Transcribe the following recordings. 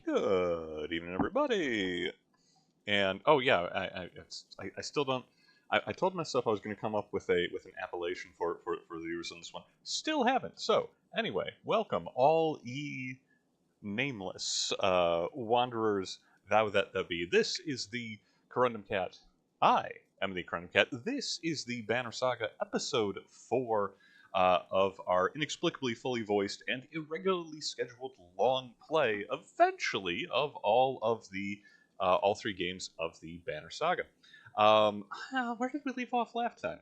Good evening, everybody. And oh yeah, I still don't. I told myself I was going to come up with an appellation for the viewers on this one. Still haven't. So anyway, welcome all ye nameless wanderers thou that be. This is the Corundum Cat. I am the Corundum Cat. This is the Banner Saga episode 4 of our inexplicably fully voiced and irregularly scheduled long play, eventually, of all 3 games of the Banner Saga. Where did we leave off last time?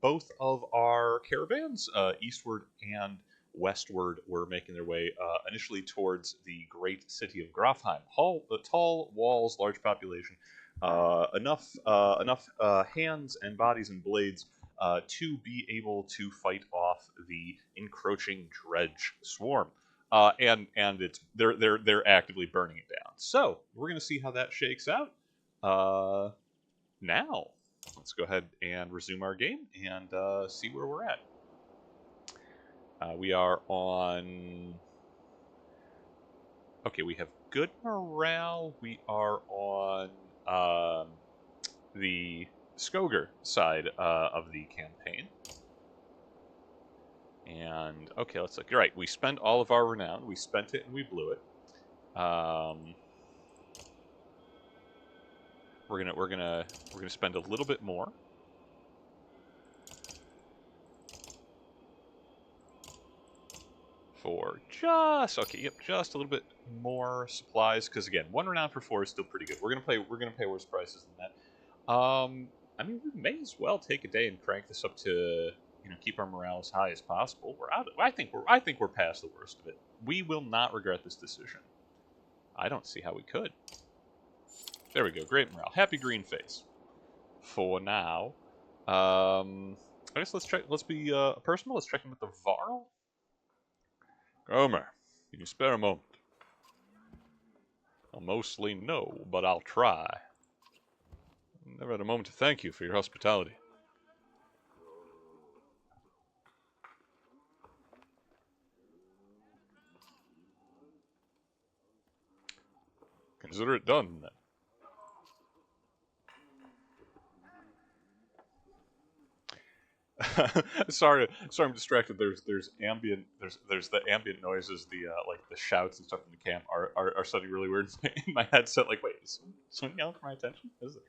Both of our caravans, eastward and westward, were making their way initially towards the great city of Grafheim. Tall walls, large population, enough hands and bodies and blades to be able to fight off the encroaching dredge swarm. And they're actively burning it down. So we're gonna see how that shakes out. Now, let's go ahead and resume our game and see where we're at. We are on... Okay, we have good morale. We are on the Skoger side of the campaign. And, okay, let's look. You're right, we spent all of our renown. We spent it and we blew it. We're gonna spend a little bit more. For just just a little bit more supplies, because again, 1 renown for 4 is still pretty good. We're gonna pay worse prices than that. I mean, we may as well take a day and crank this up to, keep our morale as high as possible. We're out. I think we're past the worst of it. We will not regret this decision. I don't see how we could. There we go. Great morale. Happy green face. For now. I guess let's check. Let's be personal. Let's check in with the Varl. Gomer, can you spare a moment? Well, mostly no, but I'll try. Never had a moment to thank you for your hospitality. Consider it done, then. sorry, I'm distracted. There's the ambient noises, the like the shouts and stuff in the camp are sounding really weird in my headset. Like, wait, is someone yelling for my attention? Is it?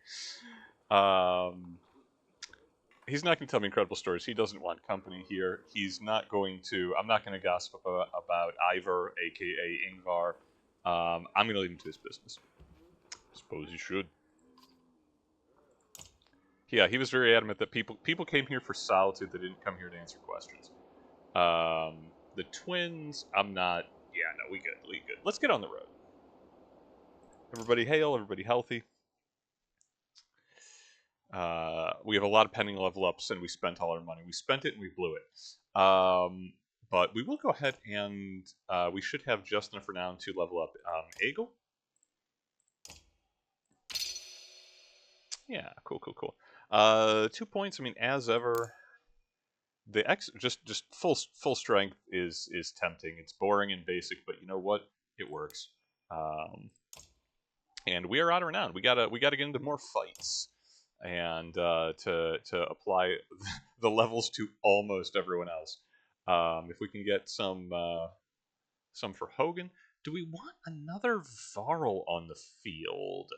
He's not going to tell me incredible stories. He doesn't want company here. He's not going to. I'm not going to gossip about Ivor, aka Ingvar. I'm going to leave him to his business. Suppose you should. Yeah, he was very adamant that people came here for solitude. They didn't come here to answer questions. The twins, I'm not. Yeah, no, we good. Let's get on the road. Everybody hail. Everybody healthy. We have a lot of pending level ups, and we spent all our money. We spent it and we blew it. But we will go ahead and we should have just enough renown to level up Egel. Yeah, cool. 2 points. I mean, as ever, the just full strength is tempting. It's boring and basic, but you know what? It works. And we are out of renown. We gotta get into more fights, and to apply the levels to almost everyone else. If we can get some for Hogan. Do we want another Varl on the field?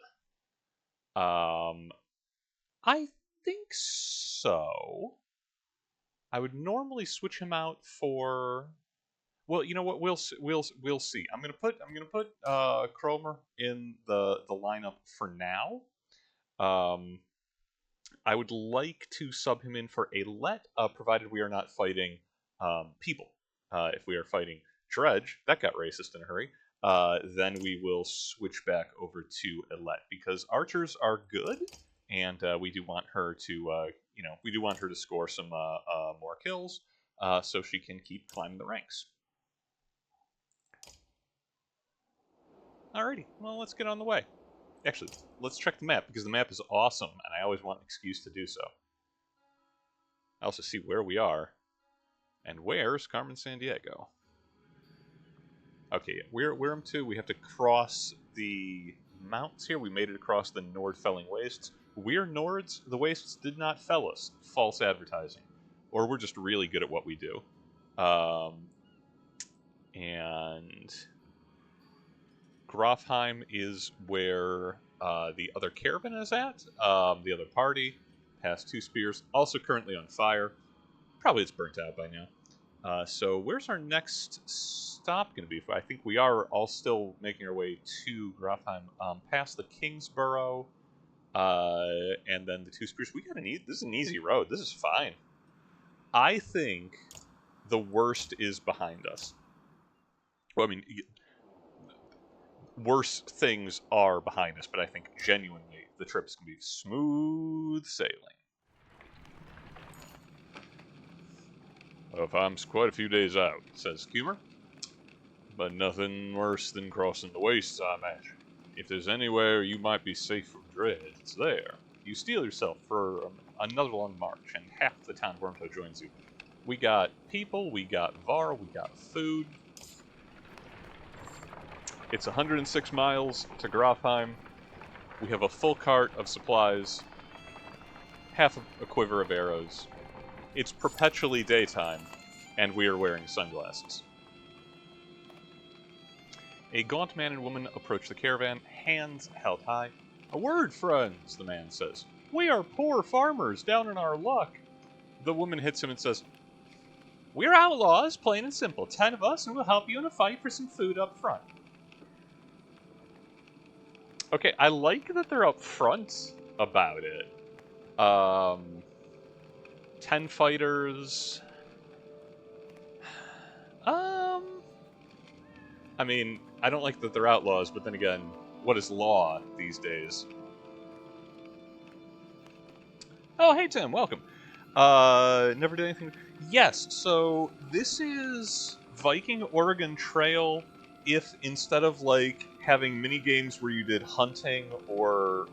I think so. I would normally switch him out for. Well, you know what? We'll see. I'm gonna put Cromer in the lineup for now. I would like to sub him in for a let, provided we are not fighting people. If we are fighting Dredge, that got racist in a hurry. Then we will switch back over to Elette, because archers are good, and we do want her to, we do want her to score some more kills, so she can keep climbing the ranks. Alrighty, well, let's get on the way. Actually, let's check the map, because the map is awesome, and I always want an excuse to do so. I also see where we are, and where's Carmen Sandiego. Okay, yeah. We're M2. We have to cross the mountains here. We made it across the Nord-felling wastes. We're Nords. The wastes did not fell us. False advertising. Or we're just really good at what we do. And Grofheim is where the other caravan is at. The other party has 2 spears, also currently on fire. Probably it's burnt out by now. So where's our next stop going to be? I think we are all still making our way to Grofheim, past the Kingsborough, and then the 2 spears. This is an easy road. This is fine. I think the worst is behind us. Well, I mean, worse things are behind us, but I think genuinely the trip's going to be smooth sailing. Well, if I'm quite a few days out, says Kummer. But nothing worse than crossing the wastes, I imagine. If there's anywhere you might be safe from dread, it's there. You steel yourself for another long march, and half the town of Wormtoe joins you. We got people, we got Var, we got food. It's 106 miles to Grofheim. We have a full cart of supplies, half a quiver of arrows. It's perpetually daytime, and we are wearing sunglasses. A gaunt man and woman approach the caravan, hands held high. "A word, friends," the man says. "We are poor farmers, down in our luck." The woman hits him and says, "We're outlaws, plain and simple. 10 of us, and we'll help you in a fight for some food up front." Okay, I like that they're up front about it. 10 fighters. I mean, I don't like that they're outlaws, but then again, what is law these days? Oh, hey Tim, welcome. Never did anything. Yes, so this is Viking Oregon Trail if instead of like having mini games where you did hunting or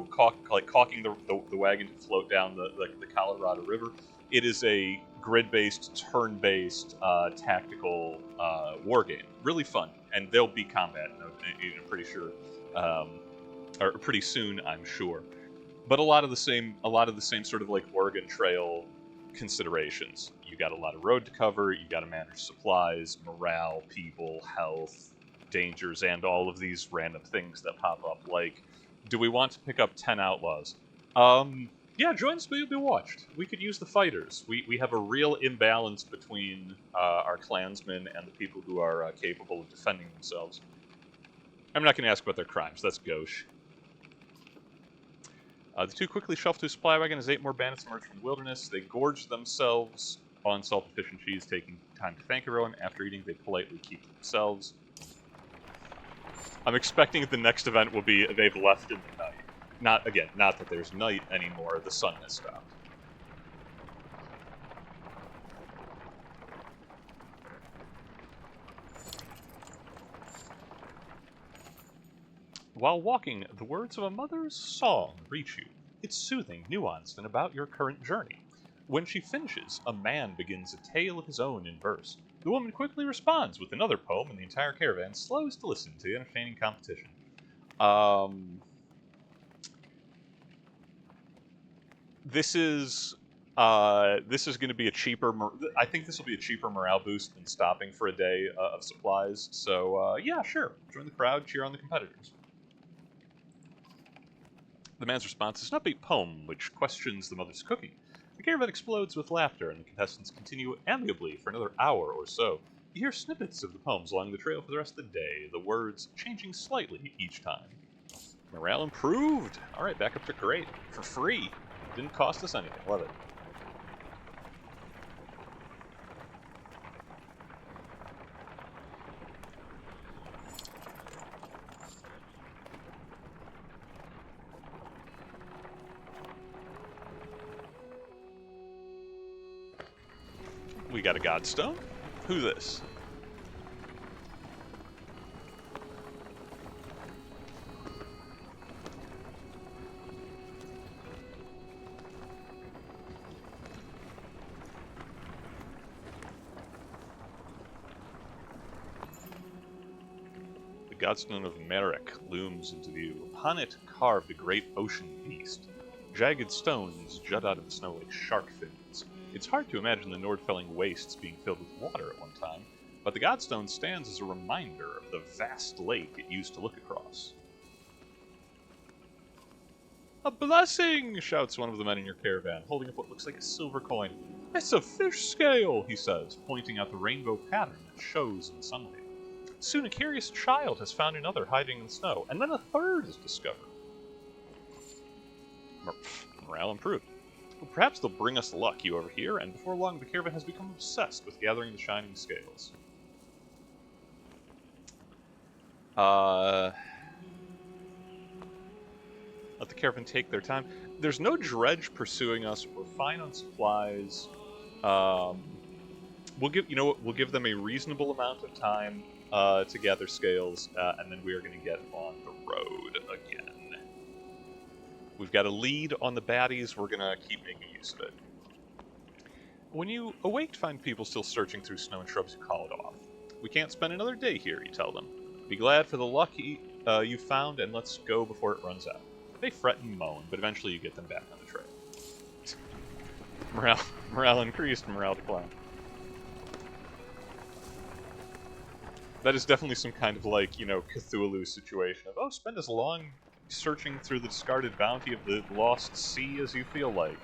caulking the wagon to float down the Colorado River, it is a grid-based, turn-based tactical war game. Really fun, and there'll be combat. I'm pretty sure, or pretty soon, I'm sure. But a lot of the same sort of like Oregon Trail considerations. You got a lot of road to cover. You got to manage supplies, morale, people, health, dangers, and all of these random things that pop up. Like, do we want to pick up 10 outlaws? Yeah, join us, but you'll be watched. We could use the fighters. We have a real imbalance between our clansmen and the people who are capable of defending themselves. I'm not going to ask about their crimes. That's gauche. The 2 quickly shuffle to a supply wagon as 8 more bandits emerge from the wilderness. They gorge themselves on salted fish and cheese, taking time to thank everyone. After eating, they politely keep to themselves. I'm expecting the next event will be they've left in the night. Not that there's night anymore, the sun has stopped. While walking, the words of a mother's song reach you. It's soothing, nuanced, and about your current journey. When she finishes, a man begins a tale of his own in verse. The woman quickly responds with another poem, and the entire caravan slows to listen to the entertaining competition. This is going to be a cheaper. I think this will be a cheaper morale boost than stopping for a day of supplies. So yeah, sure. Join the crowd, cheer on the competitors. The man's response is an upbeat poem which questions the mother's cooking. The caravan explodes with laughter, and the contestants continue amicably for another hour or so. You hear snippets of the poems along the trail for the rest of the day, the words changing slightly each time. Morale improved! Alright, back up to great. For free. Didn't cost us anything. Love it. We got a Godstone? Who's this? Godstone of Merrick looms into view. Upon it carved a great ocean beast. Jagged stones jut out of the snow like shark fins. It's hard to imagine the Nordfelling wastes being filled with water at one time, but the Godstone stands as a reminder of the vast lake it used to look across. "A blessing!" shouts one of the men in your caravan, holding up what looks like a silver coin. "It's a fish scale," he says, pointing out the rainbow pattern that shows in the sunlight. Soon a curious child has found another hiding in the snow, and then a third is discovered. Morale improved. Well, perhaps they'll bring us luck, you over here, and before long the caravan has become obsessed with gathering the shining scales. Let the caravan take their time. There's no dredge pursuing us. We're fine on supplies. We'll give them a reasonable amount of time to gather scales, and then we are going to get on the road again. We've got a lead on the baddies. We're going to keep making use of it. When you awake to find people still searching through snow and shrubs, you call it off. We can't spend another day here, you tell them. Be glad for the luck you found, and let's go before it runs out. They fret and moan, but eventually you get them back on the trail. Morale increased, morale declined. That is definitely some kind of, like, Cthulhu situation of, oh, spend as long searching through the discarded bounty of the lost sea as you feel like.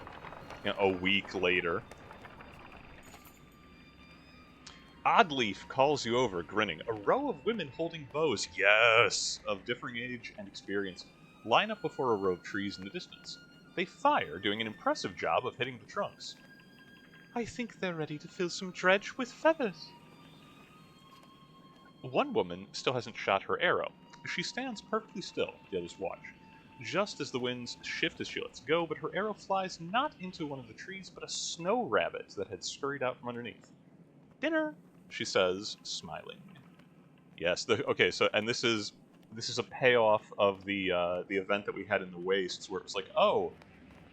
A week later. Oddleaf calls you over, grinning. A row of women holding bows, yes, of differing age and experience, line up before a row of trees in the distance. They fire, doing an impressive job of hitting the trunks. I think they're ready to fill some dredge with feathers. One woman still hasn't shot her arrow. She stands perfectly still, the others watch. Just as the winds shift as she lets go, but her arrow flies not into one of the trees, but a snow rabbit that had scurried out from underneath. Dinner, she says, smiling. Yes, and this is a payoff of the event that we had in the Wastes, where it was like, oh,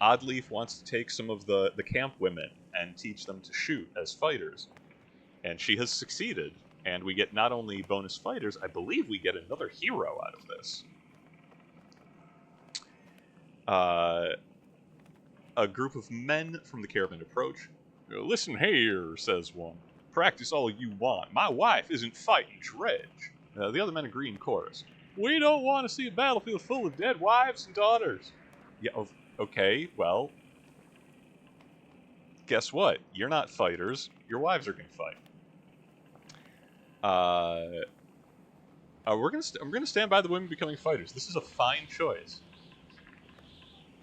Oddleaf wants to take some of the camp women and teach them to shoot as fighters. And she has succeeded, and we get not only bonus fighters, I believe we get another hero out of this. A group of men from the caravan approach. Listen here, says one. Practice all you want. My wife isn't fighting dredge. The other men agree in chorus. We don't want to see a battlefield full of dead wives and daughters. Yeah, okay, well, guess what? You're not fighters. Your wives are going to fight. I'm gonna stand by the women becoming fighters. This is a fine choice.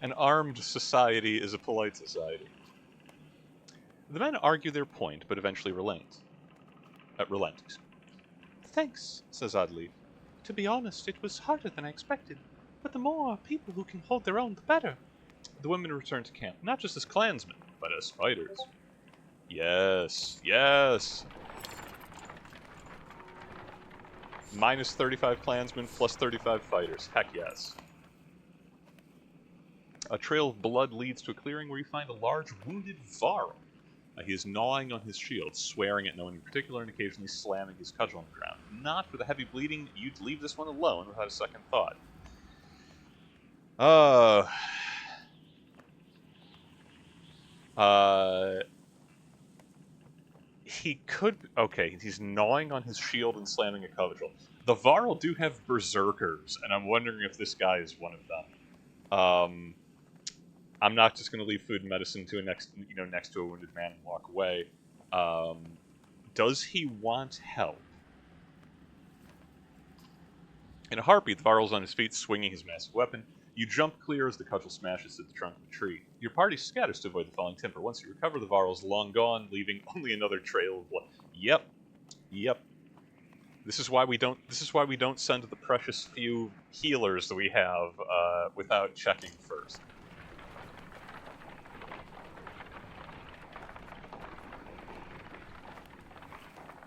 An armed society is a polite society. The men argue their point, but eventually relent. Thanks, says Oddleaf. To be honest, it was harder than I expected, but the more people who can hold their own, the better. The women return to camp, not just as clansmen, but as fighters. Yes, yes. Minus 35 clansmen, plus 35 fighters. Heck yes. A trail of blood leads to a clearing where you find a large wounded Varl. He is gnawing on his shield, swearing at no one in particular, and occasionally slamming his cudgel on the ground. Not for the heavy bleeding, you'd leave this one alone without a second thought. He could... Okay, he's gnawing on his shield and slamming a cudgel. The Varl do have berserkers, and I'm wondering if this guy is one of them. I'm not just going to leave food and medicine to next to a wounded man and walk away. Does he want help? In a heartbeat, the Varl's on his feet, swinging his massive weapon. You jump clear as the cudgel smashes at the trunk of the tree. Your party scatters to avoid the falling timber. Once you recover, the Varl's long gone, leaving only another trail of blood. Yep. This is why we don't send the precious few healers that we have without checking first.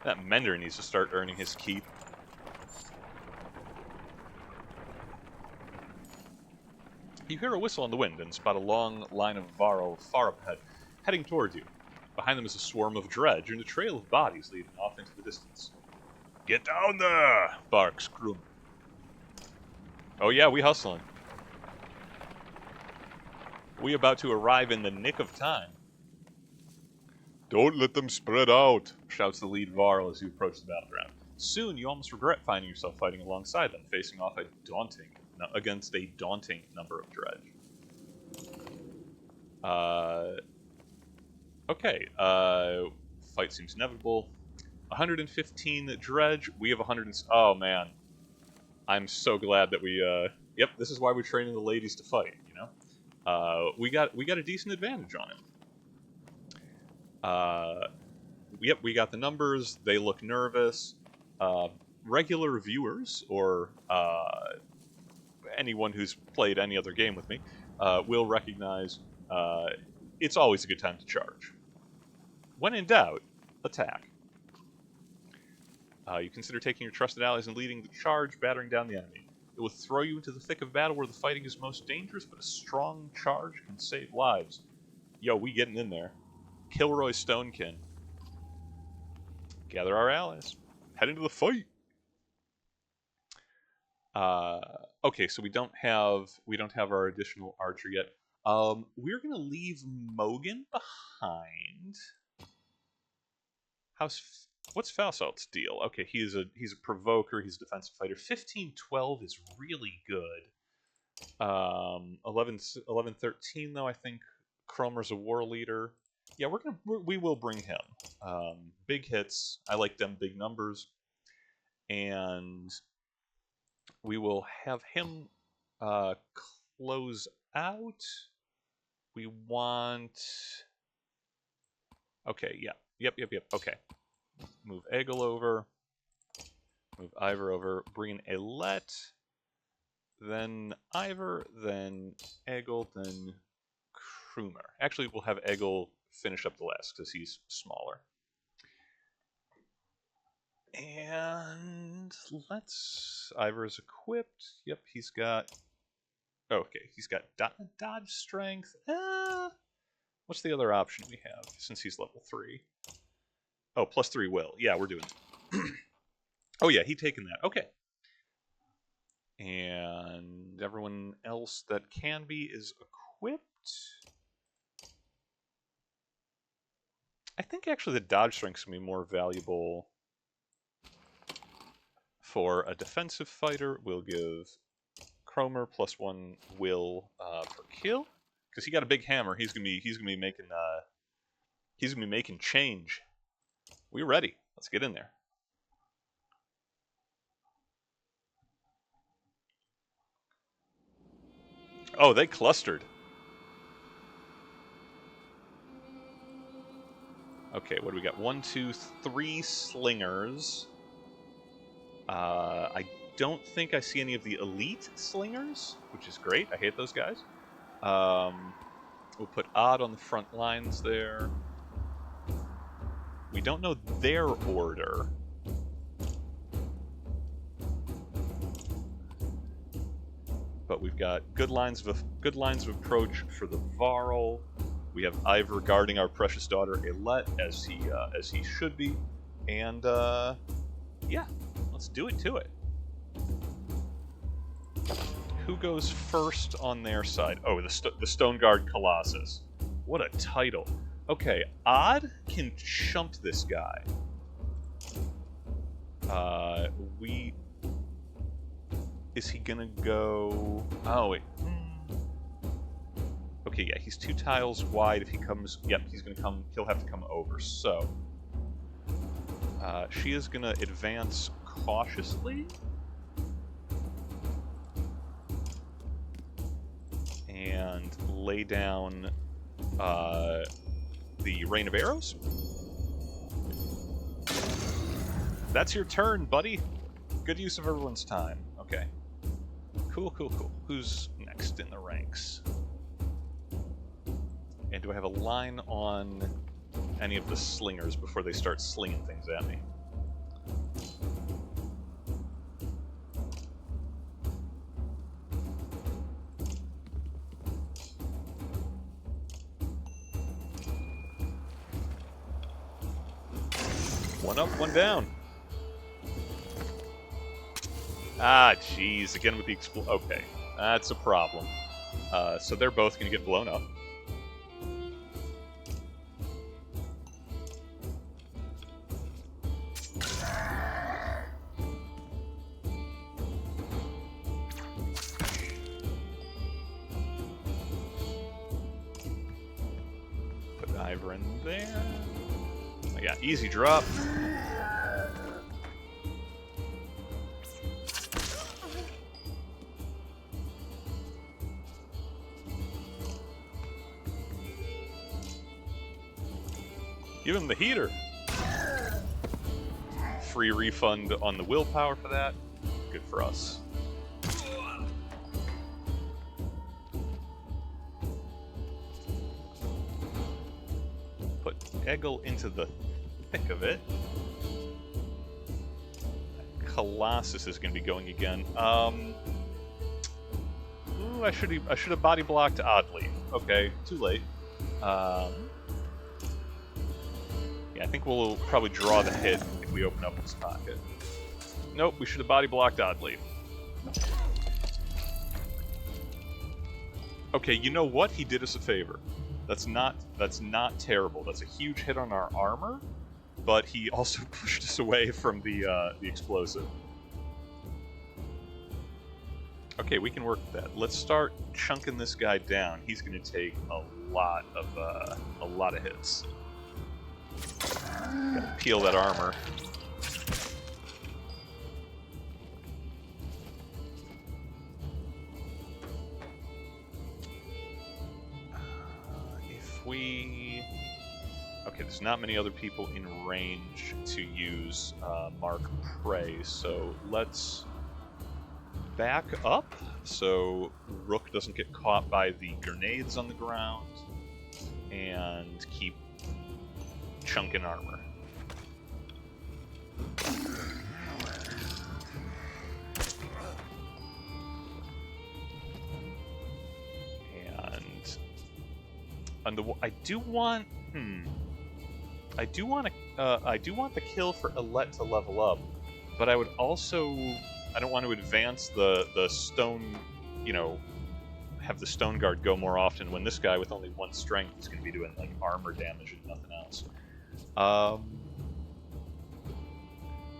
That Mender needs to start earning his keep. You hear a whistle on the wind and spot a long line of Varl far up ahead, heading towards you. Behind them is a swarm of dredge and a trail of bodies leading off into the distance. Get down there, barks Grum. Oh yeah, we hustling. We about to arrive in the nick of time. Don't let them spread out, shouts the lead Varl as you approach the battleground. Soon you almost regret finding yourself fighting alongside them, facing off against a daunting number of dredge. Okay, fight seems inevitable. 115 dredge, we have 100 oh man. I'm so glad that we, yep, this is why we're training the ladies to fight, you know? We got a decent advantage on him. Yep, we got the numbers, they look nervous. Regular viewers, or anyone who's played any other game with me, will recognize it's always a good time to charge. When in doubt, attack. You consider taking your trusted allies and leading the charge, battering down the enemy. It will throw you into the thick of battle where the fighting is most dangerous, but a strong charge can save lives. Yo, we getting in there. Kilroy Stonekin. Gather our allies. Head into the fight. Okay, so we don't have our additional archer yet. We're gonna leave Mogan behind. What's Falsalt's deal? Okay, he's a provoker. He's a defensive fighter. 15-12 is really good. 11-13 though. I think Cromer's a war leader. Yeah, we will bring him. Big hits. I like them big numbers, and we will have him close out. We want. Okay. Yeah. Yep. Okay. Move Eggle over. Move Ivor over. Bring in Alet. Then Ivor. Then Eggle. Then Krumer. Actually, we'll have Eggle finish up the last because he's smaller. And Ivor's equipped. Yep, he's got. Okay, he's got dodge strength. What's the other option we have since he's level 3? Oh, +3 will. Yeah, we're doing it. Oh yeah, he taken that. Okay. And everyone else that can be is equipped. I think actually the dodge strength's gonna be more valuable for a defensive fighter. We'll give Cromer +1 will per kill because he got a big hammer. He's gonna be making change. We're ready. Let's get in there. Oh, they clustered. Okay, what do we got? 1, 2, 3 slingers. I don't think I see any of the elite slingers, which is great. I hate those guys. We'll put Odd on the front lines there. We don't know their order. But we've got good lines of approach for the Varl. We have Ivor guarding our precious daughter Alet as he should be, and yeah, let's do it to it. Who goes first on their side? Oh, the Stone Guard Colossus. What a title. Okay, Odd can chump this guy. Is he gonna go? Oh wait. Okay, yeah, he's 2 tiles wide. If he comes, yep, he's gonna come. He'll have to come over. So, she is gonna advance cautiously and lay down the rain of arrows. That's your turn, buddy. Good use of everyone's time. Okay. Cool. Who's next in the ranks? And do I have a line on any of the slingers before they start slinging things at me? One up, one down. Ah, jeez, again with the okay, that's a problem. So they're both going to get blown up. Put Ivor in there. Oh, yeah, easy drop. Give him the heater. Free refund on the willpower for that. Good for us. Put Eggle into the thick of it. Colossus is going to be going again. Ooh, I should have body blocked Oddly. Okay, too late. Yeah, I think we'll probably draw the hit if we open up his pocket. Nope, we should have body blocked Oddly. Okay, you know what? He did us a favor. That's not terrible. That's a huge hit on our armor, but he also pushed us away from the explosive. Okay, we can work with that. Let's start chunking this guy down. He's going to take a lot of hits. Gotta peel that armor. If we... Okay, there's not many other people in range to use Mark Prey, so let's back up so Rook doesn't get caught by the grenades on the ground, and keep chunking armor. And I do want the kill for Alette to level up, but I would also, I don't want to advance the stone, have the stone guard go more often when this guy with only 1 strength is going to be doing like armor damage and nothing else.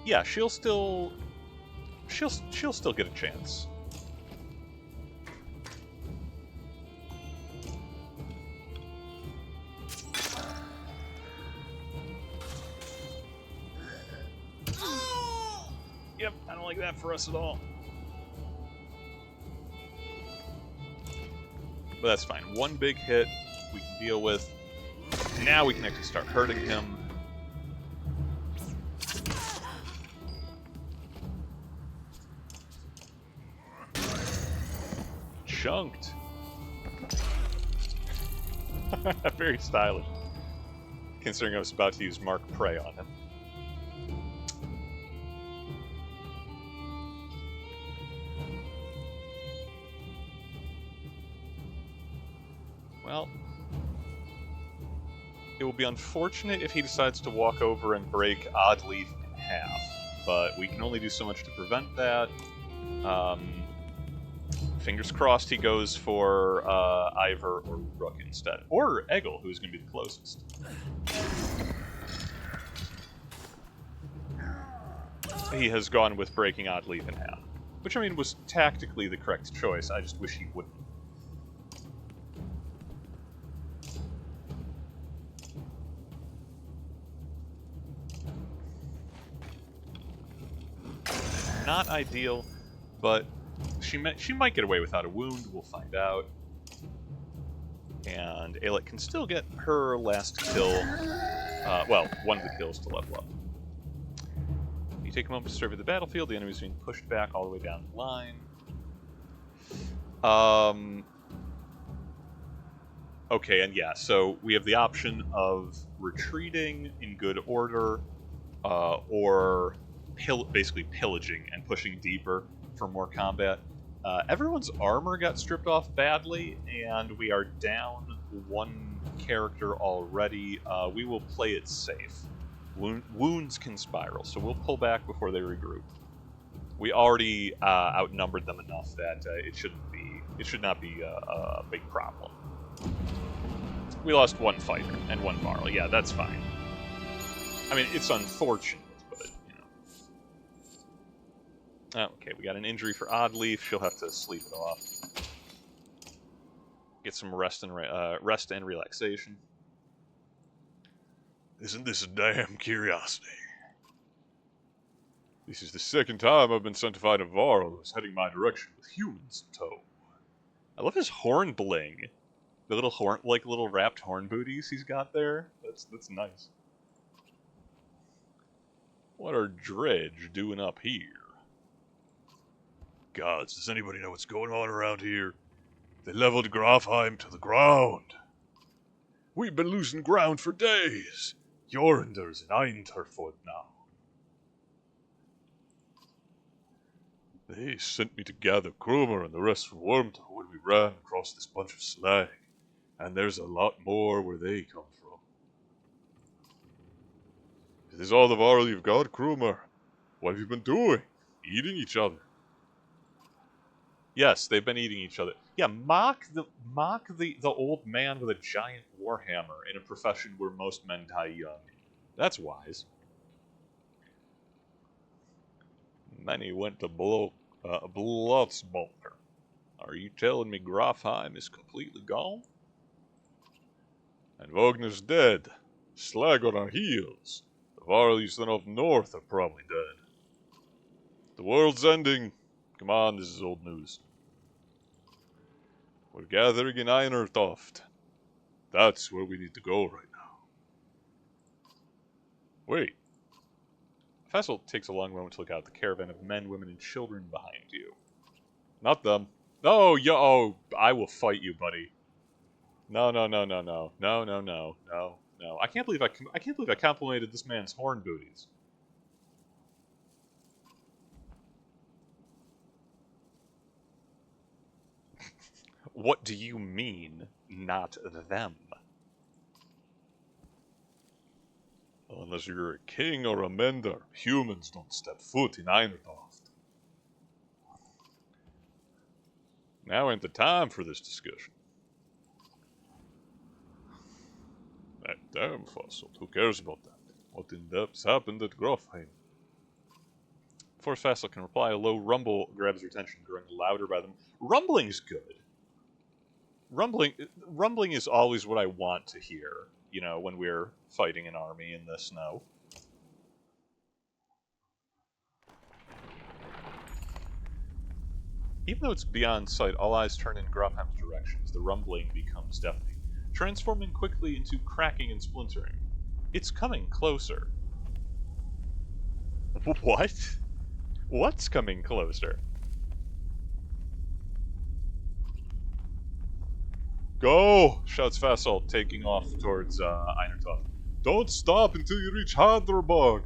Yeah, she'll still get a chance. Yep, I don't like that for us at all. But that's fine. 1 big hit we can deal with. Now we can actually start hurting him. Chunked. Very stylish. Considering I was about to use Mark Prey on him. Well, it will be unfortunate if he decides to walk over and break Oddleaf in half, but we can only do so much to prevent that. Fingers crossed he goes for Ivor or Rook instead. Or Eggle, who's going to be the closest. He has gone with breaking Oddleaf in half, which, I mean, was tactically the correct choice. I just wish he wouldn't. Not ideal, but she might get away without a wound. We'll find out. And Aelith can still get her last kill. Well, one of the kills to level up. You take a moment to survey the battlefield. The enemy is being pushed back all the way down the line. Okay, and yeah, so we have the option of retreating in good order, or basically pillaging and pushing deeper for more combat. Everyone's armor got stripped off badly, and we are down 1 character already. We will play it safe. Wounds can spiral, so we'll pull back before they regroup. We already outnumbered them enough that it should not be a big problem. We lost one fighter and one Varl. Yeah, that's fine. I mean, it's unfortunate, but, you know. Okay, we got an injury for Oddleaf. She'll have to sleep it off. Get some rest and relaxation. Isn't this a damn curiosity? This is the second time I've been sent to fight a Varl who's heading my direction with humans in tow. I love his horn bling. The little horn, like little wrapped horn booties he's got there. That's nice. What are Dredge doing up here? Gods, does anybody know what's going on around here? They leveled Grafheim to the ground. We've been losing ground for days. Jorunder's in Einterford now. They sent me to gather Krumer and the rest from Wormtongue when we ran across this bunch of slag. And there's a lot more where they come from. Is this all the Varl you've got, Krumer? What have you been doing? Eating each other? Yes, they've been eating each other. Yeah, mock the old man with a giant warhammer in a profession where most men die young. That's wise. Many went to Blotzbolter. Are you telling me Grafheim is completely gone? And Wagner's dead. Slag on our heels. The Varl you sent up north are probably dead. The world's ending. Come on, this is old news. We're gathering in Einertoft. That's where we need to go right now. Wait. Fessel takes a long moment to look out the caravan of men, women, and children behind you. Not them. No, yo, I will fight you, buddy. No. I can't believe I complimented this man's horn booties. What do you mean, not them? Unless you're a king or a mender, humans don't step foot in Einertoft. Now ain't the time for this discussion. That damn fossil. Who cares about that? What in depth's happened at Grofheim? Before Fassel can reply, a low rumble grabs your attention, growing louder by them. Rumbling's good. Rumbling is always what I want to hear, you know, when we're fighting an army in the snow. Even though it's beyond sight, all eyes turn in Grofheim's direction as the rumbling becomes deafening, transforming quickly into cracking and splintering. It's coming closer. What? What's coming closer? Go! Shouts Fassel, taking off towards Einertoft. Don't stop until you reach Hadrobog!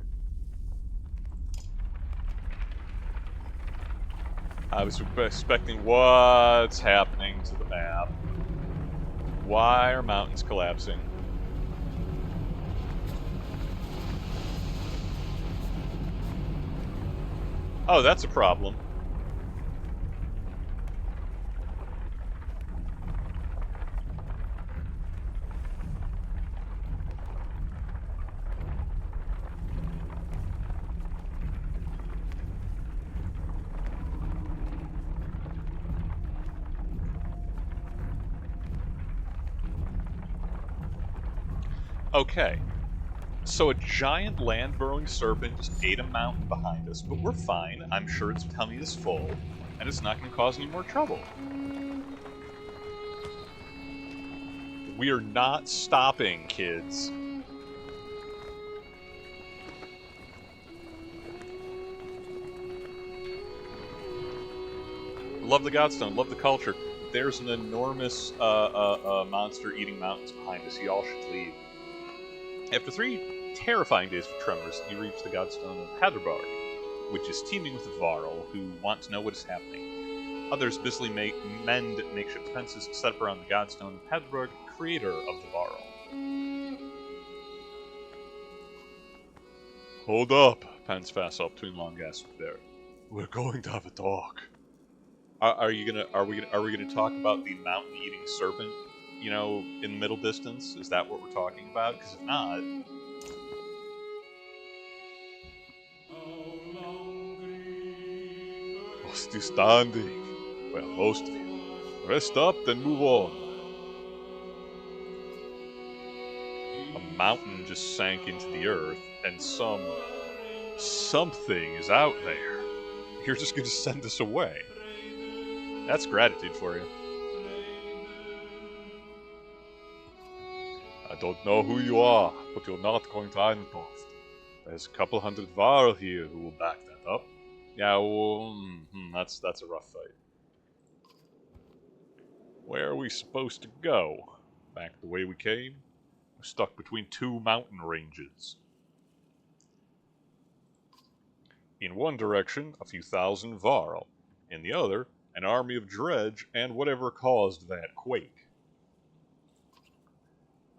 I was expecting what's happening to the map. Why are mountains collapsing? Oh, that's a problem. Okay, so a giant land-burrowing serpent just ate a mountain behind us, but we're fine. I'm sure its tummy is full, and it's not going to cause any more trouble. We are not stopping, kids. Love the Godstone, love the culture. There's an enormous monster eating mountains behind us. Y'all should leave. After 3 terrifying days of tremors, you reach the Godstone of Hadrobog, which is teeming with Varl, who want to know what is happening. Others busily mend makeshift fences set up around the Godstone of Hadrobog, creator of the Varl. Hold up, pants Fassel between long gasps there. We're going to have a talk. Are we gonna talk about the mountain-eating serpent? You know, in the middle distance? Is that what we're talking about? Because if not, oh, still standing. Well, most of you. Rest up, then move on. A mountain just sank into the earth, and something is out there. You're just gonna send us away. That's gratitude for you. I don't know who you are, but you're not going to Irontoft. There's a couple hundred Varl here who will back that up. Yeah, well, that's a rough fight. Where are we supposed to go? Back the way we came? We're stuck between two mountain ranges. In one direction, a few thousand Varl. In the other, an army of dredge and whatever caused that quake.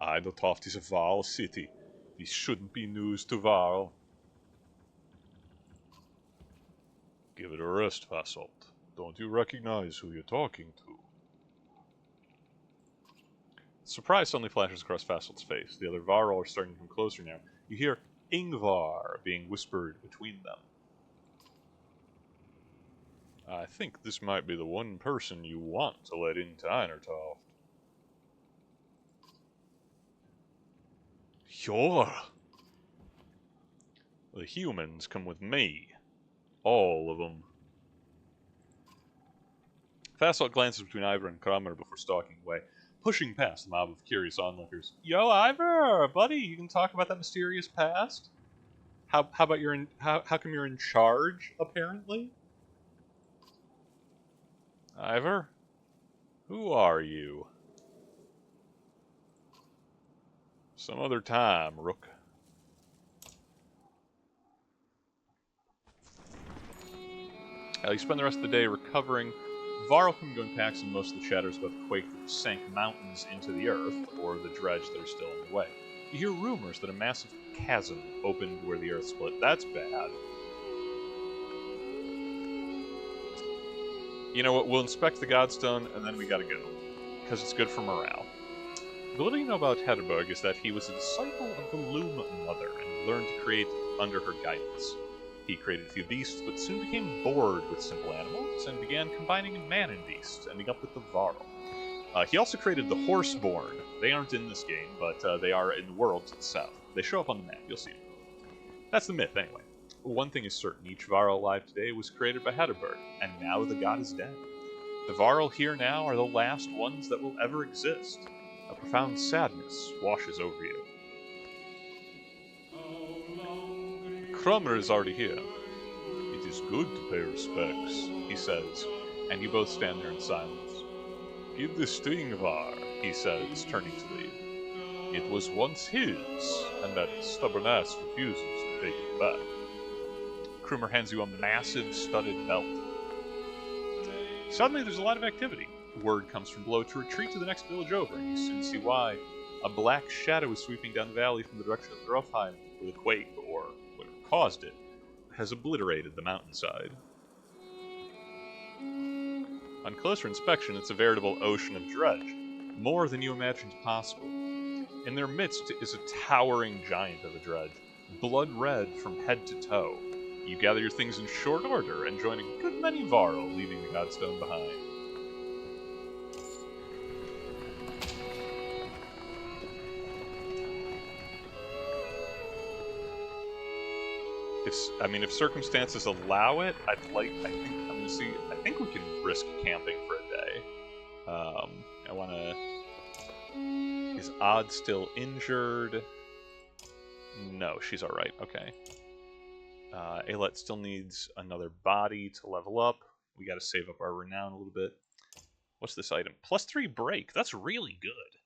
Irontoft is a Varl city. This shouldn't be news to Varl. Give it a rest, Vassalt. Don't you recognize who you're talking to? Surprise suddenly flashes across Vassalt's face. The other Varl are starting to come closer now. You hear Ingvar being whispered between them. I think this might be the one person you want to let into Irontoft. Sure. The humans come with me. All of them. Vassalt glances between Ivor and Kramer before stalking away, pushing past the mob of curious onlookers. Yo, Ivor, buddy, you can talk about that mysterious past? How about how come you're in charge, apparently? Ivor? Who are you? Some other time, Rook. You spend the rest of the day recovering. Varl can go and pack some most of the chatters about the quake that sank mountains into the earth, or the dredge that are still in the way. You hear rumors that a massive chasm opened where the earth split. That's bad. You know what, we'll inspect the Godstone, and then we gotta go. Because it's good for morale. The little you know about Hedderberg is that he was a disciple of the Loom Mother, and learned to create under her guidance. He created a few beasts, but soon became bored with simple animals, and began combining man and beast, ending up with the Varl. He also created the Horseborn. They aren't in this game, but they are in the world to the south. They show up on the map, you'll see them. That's the myth, anyway. One thing is certain, each Varl alive today was created by Hedderberg, and now the god is dead. The Varl here now are the last ones that will ever exist. A profound sadness washes over you. Krummer is already here. It is good to pay respects, he says, and you both stand there in silence. Give this to Ingvar, he says, turning to leave. It was once his, and that stubborn ass refuses to take it back. Krummer hands you a massive studded belt. Suddenly there's a lot of activity. Word comes from below to retreat to the next village over, and you soon see why. A black shadow is sweeping down the valley from the direction of Grofheim, where the quake, or whatever caused it, has obliterated the mountainside. On closer inspection, it's a veritable ocean of dredge, more than you imagined possible. In their midst is a towering giant of a dredge, blood red from head to toe. You gather your things in short order and join a good many Varl, leaving the Godstone behind. If circumstances allow it, I think we can risk camping for a day. I wanna... Is Odd still injured? No, she's alright, okay. Alet still needs another body to level up. We gotta save up our renown a little bit. What's this item? +3 break, that's really good.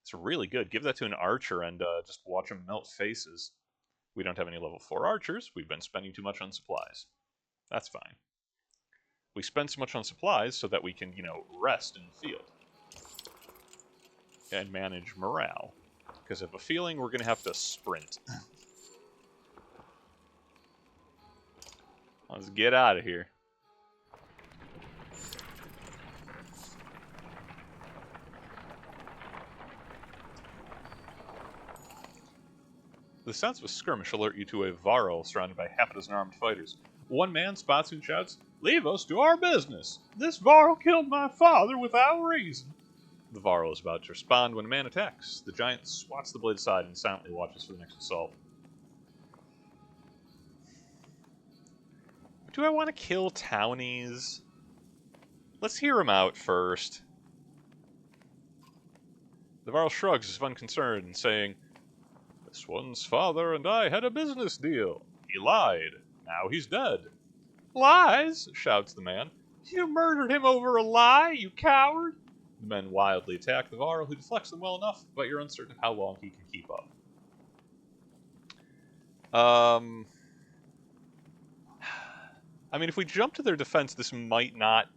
It's really good. Give that to an archer and just watch him melt faces. We don't have any level 4 archers. We've been spending too much on supplies. That's fine. We spend so much on supplies so that we can, rest in the field. And manage morale. Because I have a feeling we're going to have to sprint. Let's get out of here. The sounds of a skirmish alert you to a Varl surrounded by half a dozen armed fighters. One man spots and shouts, "Leave us to our business! This Varl killed my father without reason!" The Varl is about to respond when a man attacks. The giant swats the blade aside and silently watches for the next assault. Do I want to kill townies? Let's hear him out first. The Varl shrugs as if unconcerned, saying, "This one's father and I had a business deal. He lied. Now he's dead." "Lies?" shouts the man. "You murdered him over a lie, you coward!" The men wildly attack the Varl, who deflects them well enough, but you're uncertain of how long he can keep up. I mean, if we jump to their defense, this might not,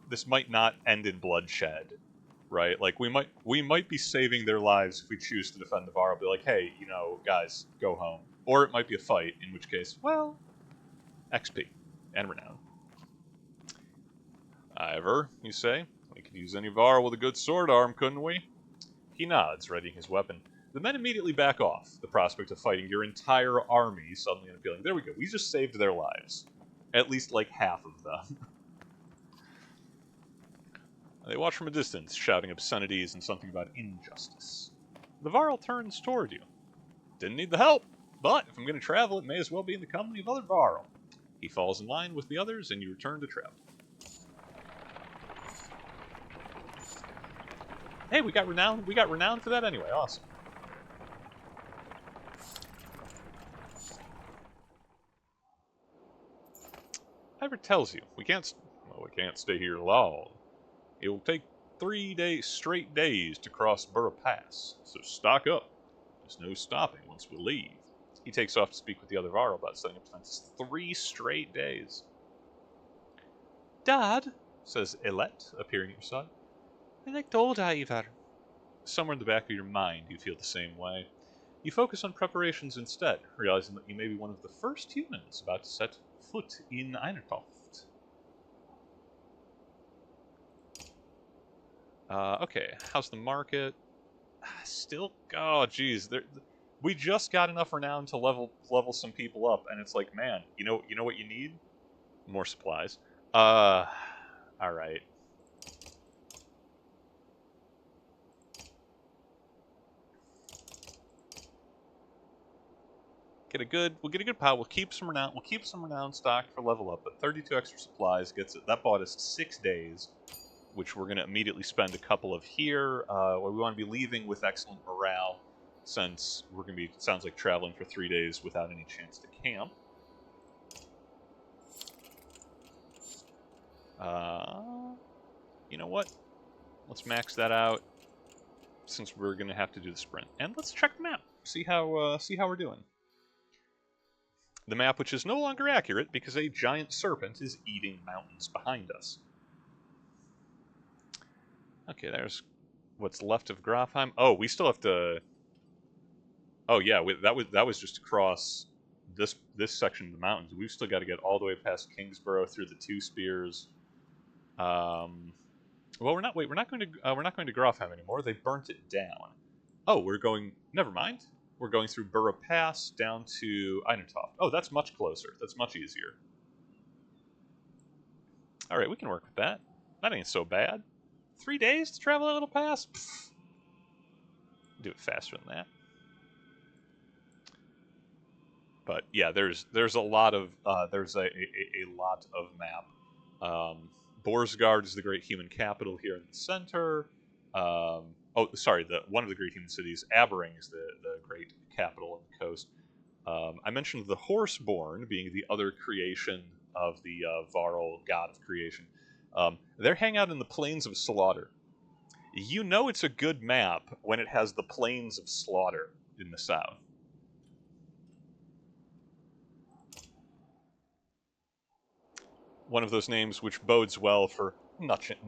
this might not end in bloodshed, right? Like, we might be saving their lives if we choose to defend the Varl. Be like, hey, you know, guys, go home. Or it might be a fight, in which case, well, XP and renown. Ivor, you say, we could use any Varl with a good sword arm, couldn't we? He nods, readying his weapon. The men immediately back off, the prospect of fighting your entire army suddenly unappealing. There we go, we just saved their lives. At least, like, half of them. They watch from a distance, shouting obscenities and something about injustice. The Varl turns toward you. Didn't need the help, but if I'm going to travel, it may as well be in the company of other Varl. He falls in line with the others, and you return to travel. Hey, we got renown for that anyway, awesome. Ivor tells you, we can't stay here long. It will take 3 straight days to cross Burra Pass, so stock up. There's no stopping once we leave. He takes off to speak with the other Varl about setting up defenses. 3 straight days. "Dad," says Elette, appearing at your side. "I liked old Ivor." Somewhere in the back of your mind, you feel the same way. You focus on preparations instead, realizing that you may be one of the first humans about to set foot in Einertoft. Okay, how's the market? Still, oh geez, we just got enough renown to level some people up, and it's like, man, you know what you need? More supplies. All right. We'll get a good pile. We'll keep some renown stock for level up, but 32 extra supplies gets it. That bought us 6 days, which we're gonna immediately spend a couple of here. Where we want to be leaving with excellent morale, since we're gonna be, it sounds like, traveling for 3 days without any chance to camp. You know what? Let's max that out, since we're gonna have to do the sprint, and let's check the map. See how we're doing. The map, which is no longer accurate because a giant serpent is eating mountains behind us. Okay, there's what's left of Grafheim. Oh, we still have to. Oh yeah, that was just across this section of the mountains. We've still got to get all the way past Kingsborough through the Two Spears. Well, we're not going to Grafheim anymore. They burnt it down. Oh, we're going. Never mind. We're going through Burra Pass down to Einertoft. Oh, that's much closer. That's much easier. All right, we can work with that. That ain't so bad. 3 days to travel that little pass? Pfft. Do it faster than that. But yeah, there's a lot of there's a lot of map. Borsgard is the great human capital here in the center. Oh, sorry, one of the great human cities. Aberring is the great capital on the coast. I mentioned the Horseborn being the other creation of the Varl god of creation. They hang out in the Plains of Slaughter. You know it's a good map when it has the Plains of Slaughter in the south. One of those names which bodes well for nothing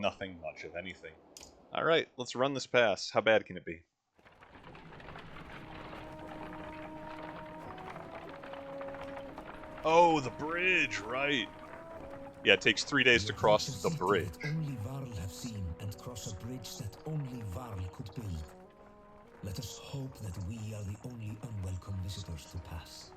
much of anything. Alright, let's run this pass. How bad can it be? Oh, the bridge, right. Yeah, it takes 3 days to cross the bridge. That only Varl have seen, and cross a bridge that only Varl could build. Let us hope that we are the only unwelcome visitors to pass.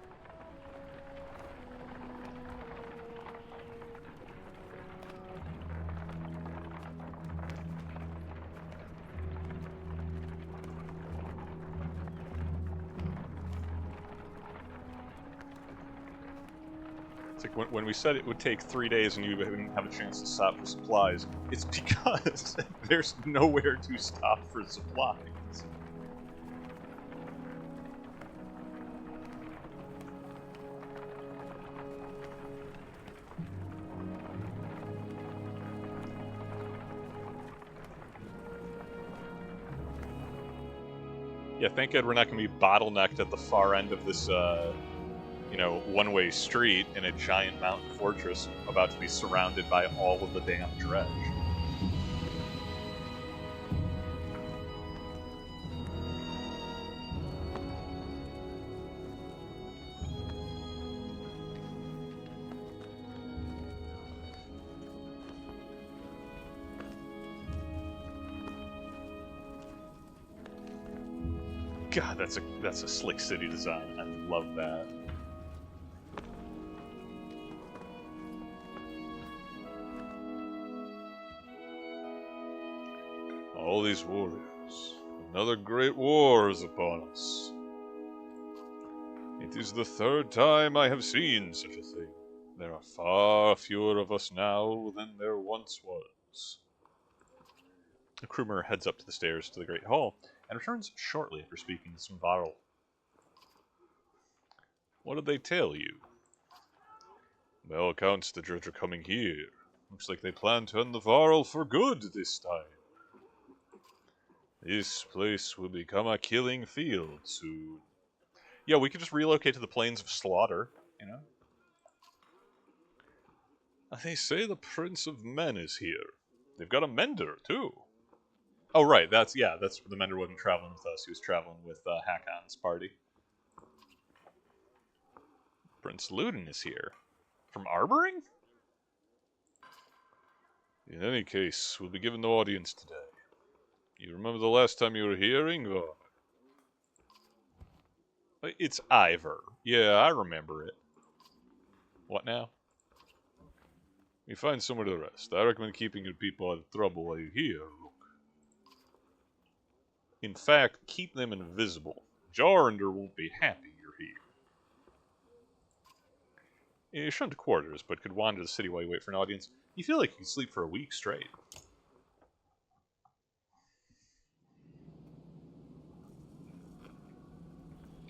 It's like when we said it would take 3 days and you didn't have a chance to stop for supplies, it's because there's nowhere to stop for supplies. Yeah, thank God we're not going to be bottlenecked at the far end of this, one-way street in a giant mountain fortress about to be surrounded by all of the damn dredge. God, that's a slick city design. I love that. All these warriors. Another great war is upon us. It is the third time I have seen such a thing. There are far fewer of us now than there once was. The crewmer heads up to the stairs to the Great Hall and returns shortly after speaking to some Varl. What did they tell you? By all accounts, the Dredge are coming here. Looks like they plan to end the Varl for good this time. This place will become a killing field soon. Yeah, we could just relocate to the Plains of Slaughter, you know? They say the Prince of Men is here. They've got a Mender, too. Oh, right, that's the Mender wasn't traveling with us. He was traveling with Hakon's party. Prince Ludin is here. From Arboring? In any case, we'll be given no audience today. You remember the last time you were here, Ingvar? It's Ivor. Yeah, I remember it. What now? You find somewhere to rest. I recommend keeping your people out of trouble while you're here, Rook. In fact, keep them invisible. Jarnder won't be happy you're here. You're shown to quarters, but could wander the city while you wait for an audience. You feel like you could sleep for a week straight.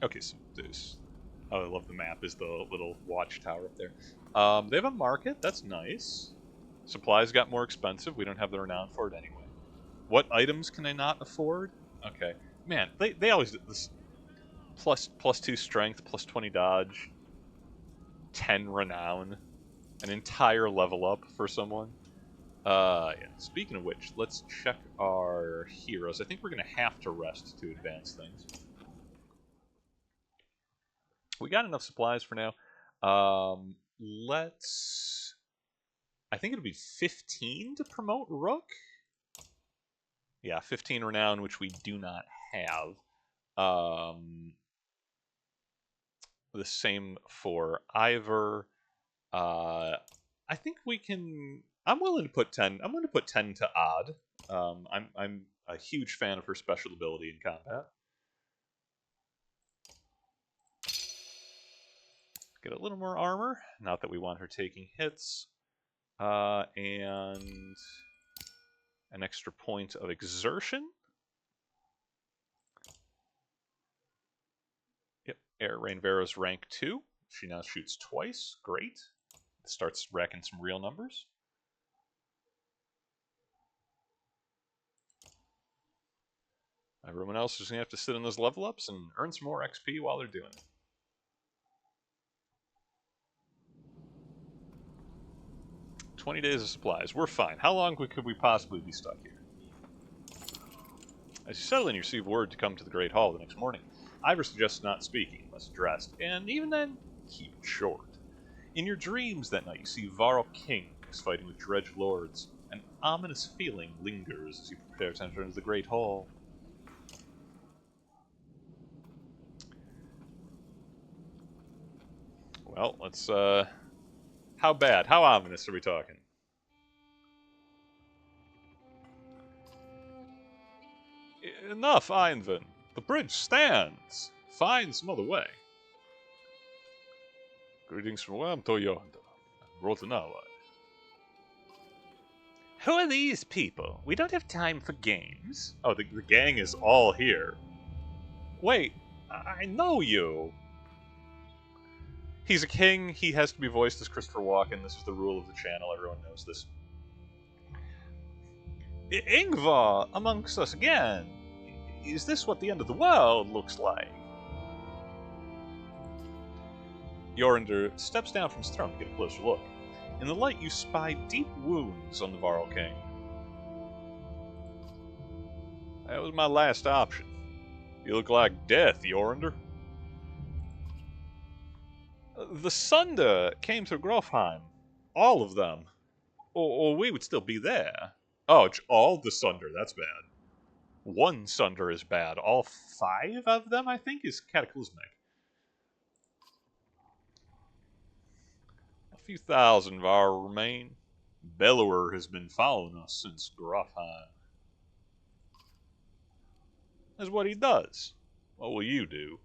Okay, so there's... Oh, I love the map, is the little watchtower up there. They have a market, that's nice. Supplies got more expensive, we don't have the renown for it anyway. What items can I not afford? Okay. Man, they always do this. Plus 2 strength, plus 20 dodge, 10 renown, an entire level up for someone. Yeah. Speaking of which, let's check our heroes. I think we're going to have to rest to advance things. We got enough supplies for now. Let's... I think it'll be 15 to promote Rook. Yeah, 15 renown, which we do not have. The same for Ivor. I think we can... I'm willing to put 10. I'm willing to put 10 to Odd. I'm a huge fan of her special ability in combat. Get a little more armor. Not that we want her taking hits. And an extra point of exertion. Yep, Air Rain Vera's rank 2. She now shoots twice. Great. Starts racking some real numbers. Everyone else is going to have to sit in those level ups and earn some more XP while they're doing it. $20 days of supplies. We're fine. How long could we possibly be stuck here? As you settle in, you receive word to come to the Great Hall the next morning. Ivor suggests not speaking unless dressed, and even then, keep it short. In your dreams that night, you see Varl kings fighting with dredge lords. An ominous feeling lingers as you prepare to enter into the Great Hall. Well, let's, how bad? How ominous are we talking? Enough, Einvin. The bridge stands. Find some other way. Greetings from where I'm Toyonda. Brought an ally. Who are these people? We don't have time for games. Oh, the gang is all here. Wait, I know you. He's a king. He has to be voiced as Christopher Walken. This is the rule of the channel. Everyone knows this. Ingvar amongst us again. Is this what the end of the world looks like? Yorinder steps down from his throne to get a closer look. In the light, you spy deep wounds on the Varl King. That was my last option. You look like death, Yorinder. The Sunder came to Grofheim. All of them. Or we would still be there. Oh, all the Sunder, that's bad. One Sunder is bad. All 5 of them, I think, is cataclysmic. A few thousand Var remain. Bellower has been following us since Grofheim. That's what he does. What will you do?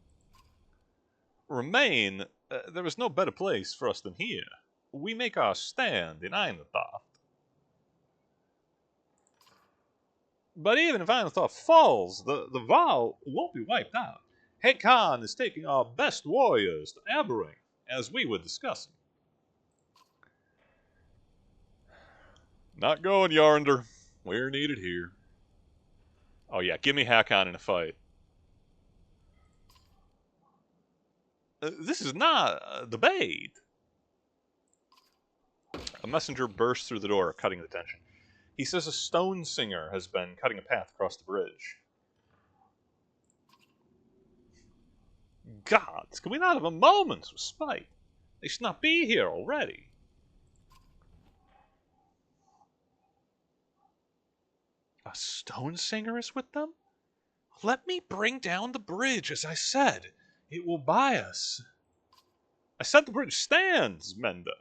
Remain? There is no better place for us than here. We make our stand in Einathoth. But even if Einathoth falls, the Val won't be wiped out. Hakan is taking our best warriors to Aberring, as we were discussing. Not going, Yorinder. We're needed here. Oh yeah, give me Hakan in a fight. This is not a debate. A messenger bursts through the door, cutting the tension. He says a stone singer has been cutting a path across the bridge. Gods, can we not have a moment's respite? They should not be here already. A stone singer is with them? Let me bring down the bridge, as I said. It will buy us. I said the bridge stands, Menda.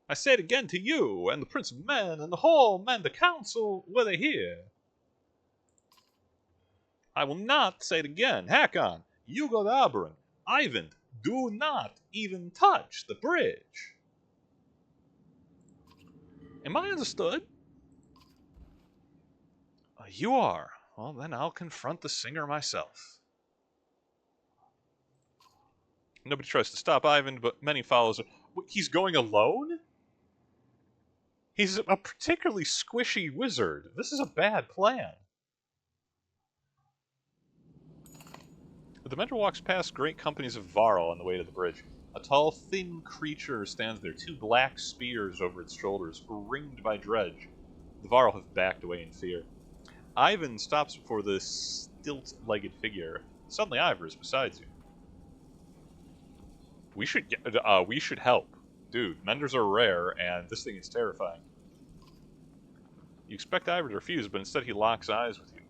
I say it again to you, and the Prince of Men, and the whole Menda Council, were they here. I will not say it again. Hakan, you go to Aberring. Ivan, do not even touch the bridge. Am I understood? You are. Well, then I'll confront the singer myself. Nobody tries to stop Ivan, but many follows him. He's going alone? He's a particularly squishy wizard. This is a bad plan. The mentor walks past great companies of Varl on the way to the bridge. A tall, thin creature stands there, 2 black spears over its shoulders, ringed by dredge. The Varl have backed away in fear. Ivan stops before this stilt-legged figure. Suddenly Ivor is beside you. We should help. Dude, Menders are rare, and this thing is terrifying. You expect Ivor to refuse, but instead he locks eyes with you.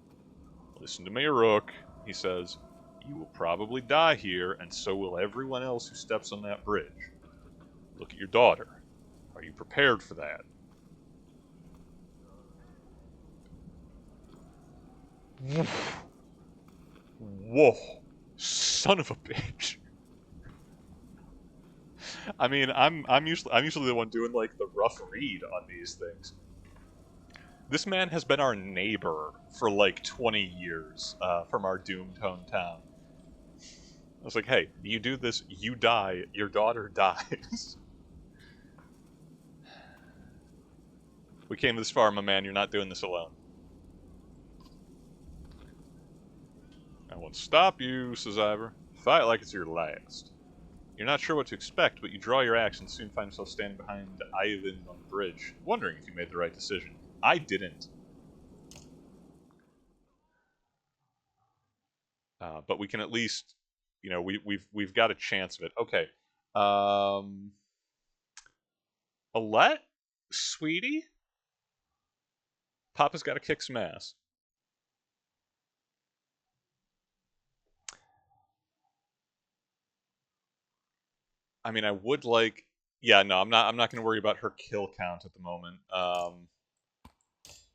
Listen to me, Rook, he says. You will probably die here, and so will everyone else who steps on that bridge. Look at your daughter. Are you prepared for that? Whoa. Son of a bitch. I mean, I'm usually the one doing like the rough read on these things. This man has been our neighbor for like 20 years from our doomed hometown. I was like, hey, you do this, you die, your daughter dies. We came this far, my man, you're not doing this alone. I won't stop you, says Ivor. Fight like it's your last. You're not sure what to expect, but you draw your axe and soon find yourself standing behind Ivan on the bridge, wondering if you made the right decision. I didn't. But we can at least, you know, we've got a chance of it. Okay, Alette? Sweetie? Papa's got to kick some ass. I mean, I would like. Yeah, no, I'm not. I'm not going to worry about her kill count at the moment.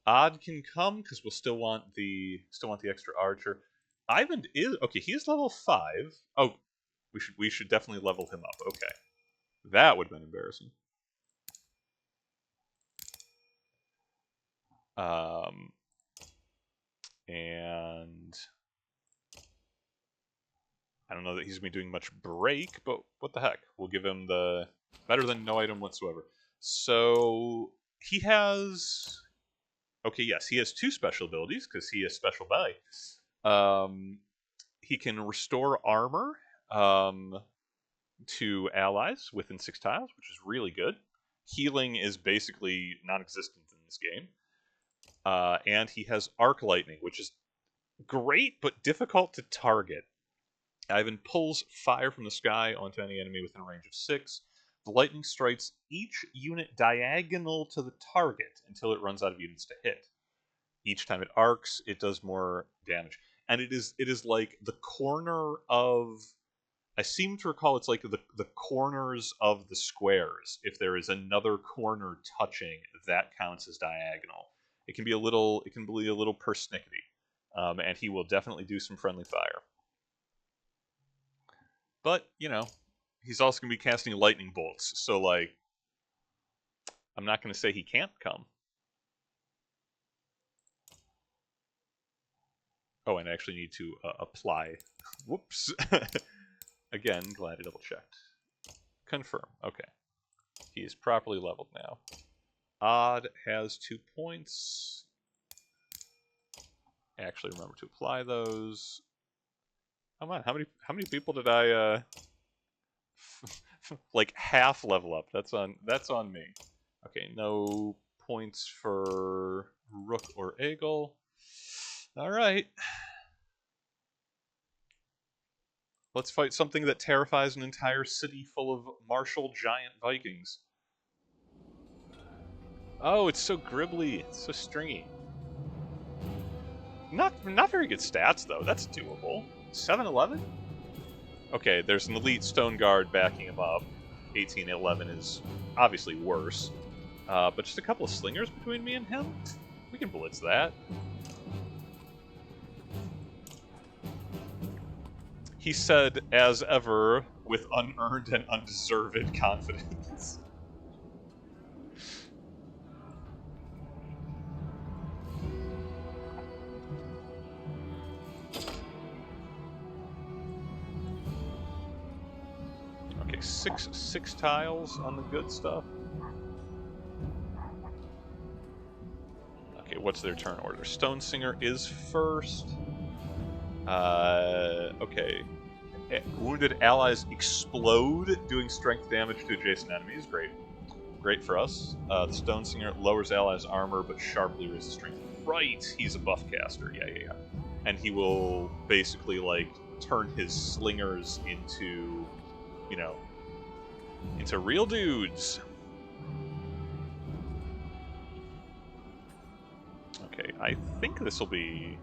Odd can come because we'll still want the extra archer. Ivan is okay. He's level 5. Oh, we should definitely level him up. Okay, that would have been embarrassing. Um, and I don't know that he's going to be doing much break, but what the heck? We'll give him the better than no item whatsoever. So he has. Okay, yes, he has 2 special abilities because he has special belly. He can restore armor to allies within 6 tiles, which is really good. Healing is basically non-existent in this game. And he has arc lightning, which is great but difficult to target. Ivan pulls fire from the sky onto any enemy within a range of 6. The lightning strikes each unit diagonal to the target until it runs out of units to hit. Each time it arcs, it does more damage. And it is like the corner of... I seem to recall it's like the corners of the squares. If there is another corner touching, that counts as diagonal. It can be a little persnickety. And he will definitely do some friendly fire. But, he's also going to be casting lightning bolts, so, like, I'm not going to say he can't come. Oh, and I actually need to apply. Whoops. Again, glad I double-checked. Confirm. Okay. He is properly leveled now. Odd has 2 points. Actually, remember to apply those. Come on, how many people did I like half level up? That's on me. Okay, no points for Rook or Eagle. All right. Let's fight something that terrifies an entire city full of martial giant Vikings. Oh, it's so gribbly. It's so stringy. Not very good stats, though. That's doable. 7-11? Okay, there's an elite stone guard backing him up. 18-11 is obviously worse. But just a couple of slingers between me and him? We can blitz that. He said, as ever, with unearned and undeserved confidence. Okay, six tiles on the good stuff. Okay, what's their turn order? Stone Singer is first. Okay. Wounded allies explode, doing strength damage to adjacent enemies. Great for us. The Stone Singer lowers allies' armor, but sharply raises strength. Right, he's a buff caster. Yeah. And he will basically, like, turn his slingers into, into real dudes. Okay, I think this will be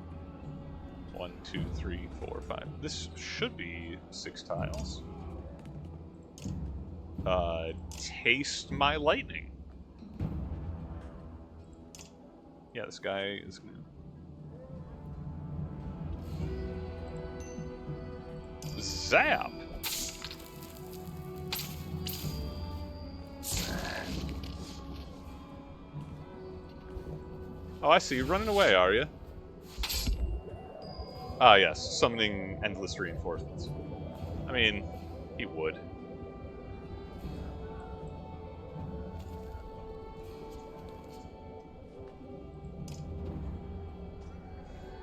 1, 2, 3, 4, 5. This should be 6 tiles. Taste my lightning. Yeah, this guy is gonna... Zap! Oh, I see you running away, are you? Ah, yes, summoning endless reinforcements. I mean, he would.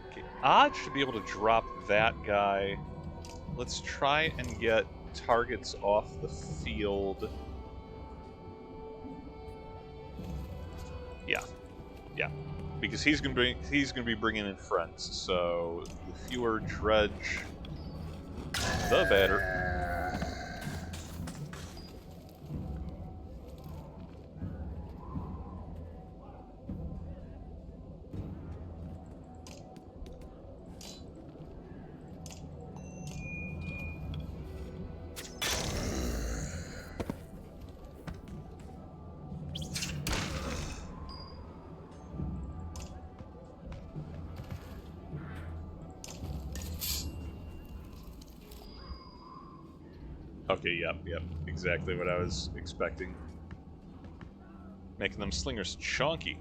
Okay, Odd should be able to drop that guy. Let's try and get targets off the field. Yeah. Because he's gonna be bringing in friends. So the fewer dredge, the better. Okay, yep. Exactly what I was expecting. Making them slingers chunky.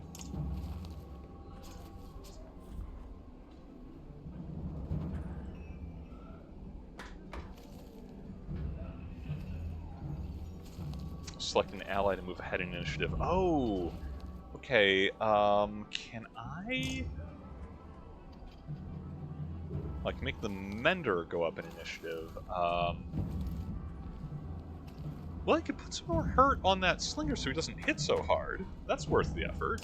Select an ally to move ahead in initiative. Oh! Okay, can I... like, make the Mender go up in initiative? Well, I could put some more hurt on that Slinger so he doesn't hit so hard. That's worth the effort.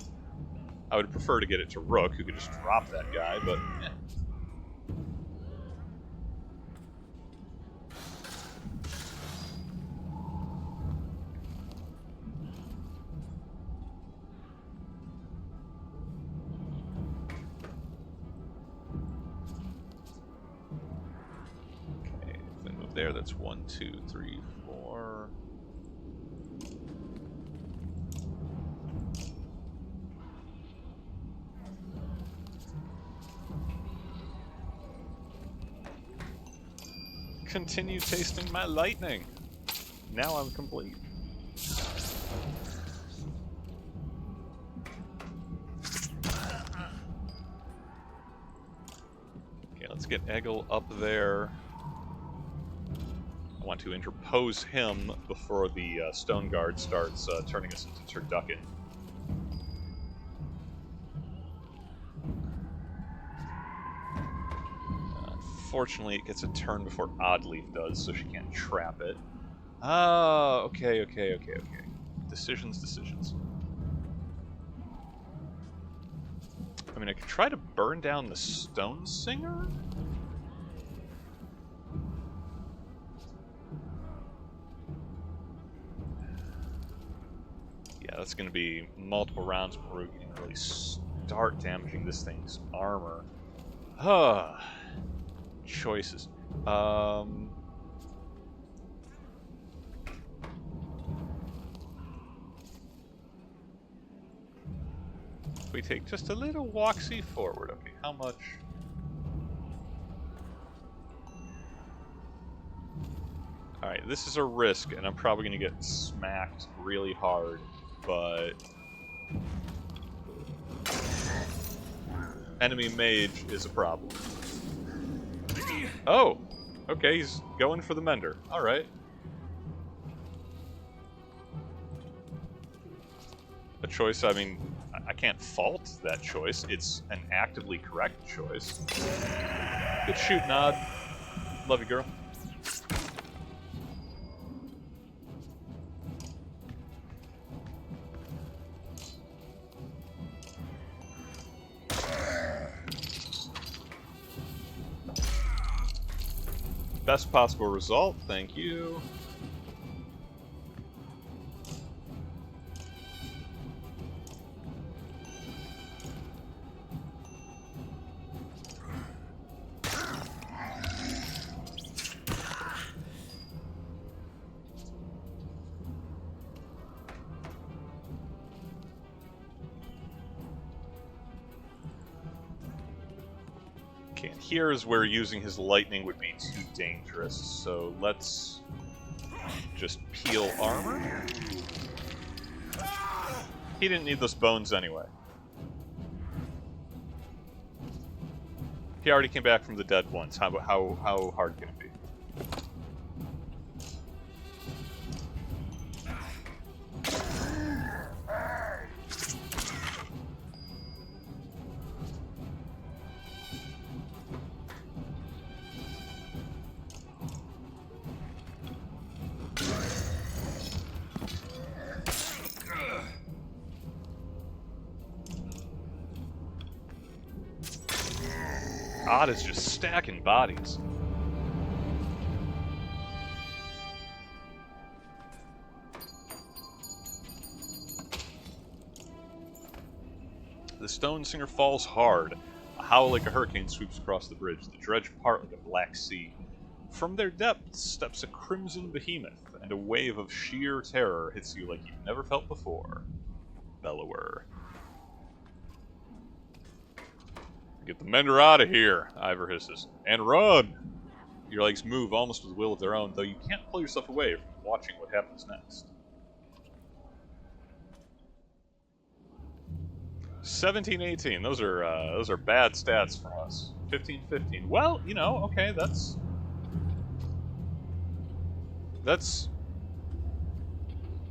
I would prefer to get it to Rook, who could just drop that guy, but eh. Okay, if they move there, that's 1, 2, 3, 4. Continue tasting my lightning. Now I'm complete. Okay, let's get Eggle up there. I want to interpose him before the Stone Guard starts turning us into turducken. Unfortunately, it gets a turn before Oddleaf does, so she can't trap it. Ah, okay. Decisions. I mean, I could try to burn down the Stone Singer? Yeah, that's going to be multiple rounds before we can really start damaging this thing's armor. Choices. We take just a little walksy forward. Okay, how much? Alright, this is a risk, and I'm probably going to get smacked really hard, but... enemy mage is a problem. Oh! Okay, he's going for the Mender. Alright. A choice, I mean, I can't fault that choice. It's an actively correct choice. Good shoot, Nod. Love you, girl. Best possible result, thank you. Okay, and here is where using his lightning would be too dangerous, so let's just peel armor. He didn't need those bones anyway. He already came back from the dead once. How hard can it be? Odd is just stacking bodies. The Stone Singer falls hard. A howl like a hurricane sweeps across the bridge. The dredge part like a black sea. From their depths steps a crimson behemoth, and a wave of sheer terror hits you like you've never felt before. Bellower. Get the Mender out of here, Ivor hisses. And run! Your legs move almost with a will of their own, though you can't pull yourself away from watching what happens next. 17-18. Those are bad stats from us. 15-15. Well, you know, okay, that's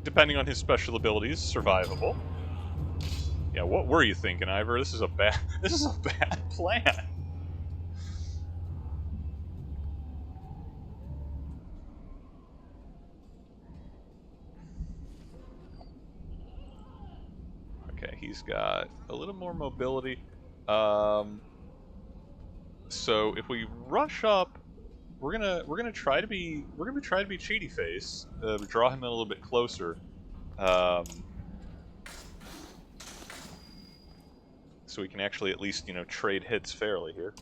depending on his special abilities, survivable. Yeah, what were you thinking, Ivor? This is a bad plan. Okay, he's got a little more mobility. So if we rush up, we're gonna try to be cheaty face. Draw him in a little bit closer. Um, so we can actually at least, you know, trade hits fairly here.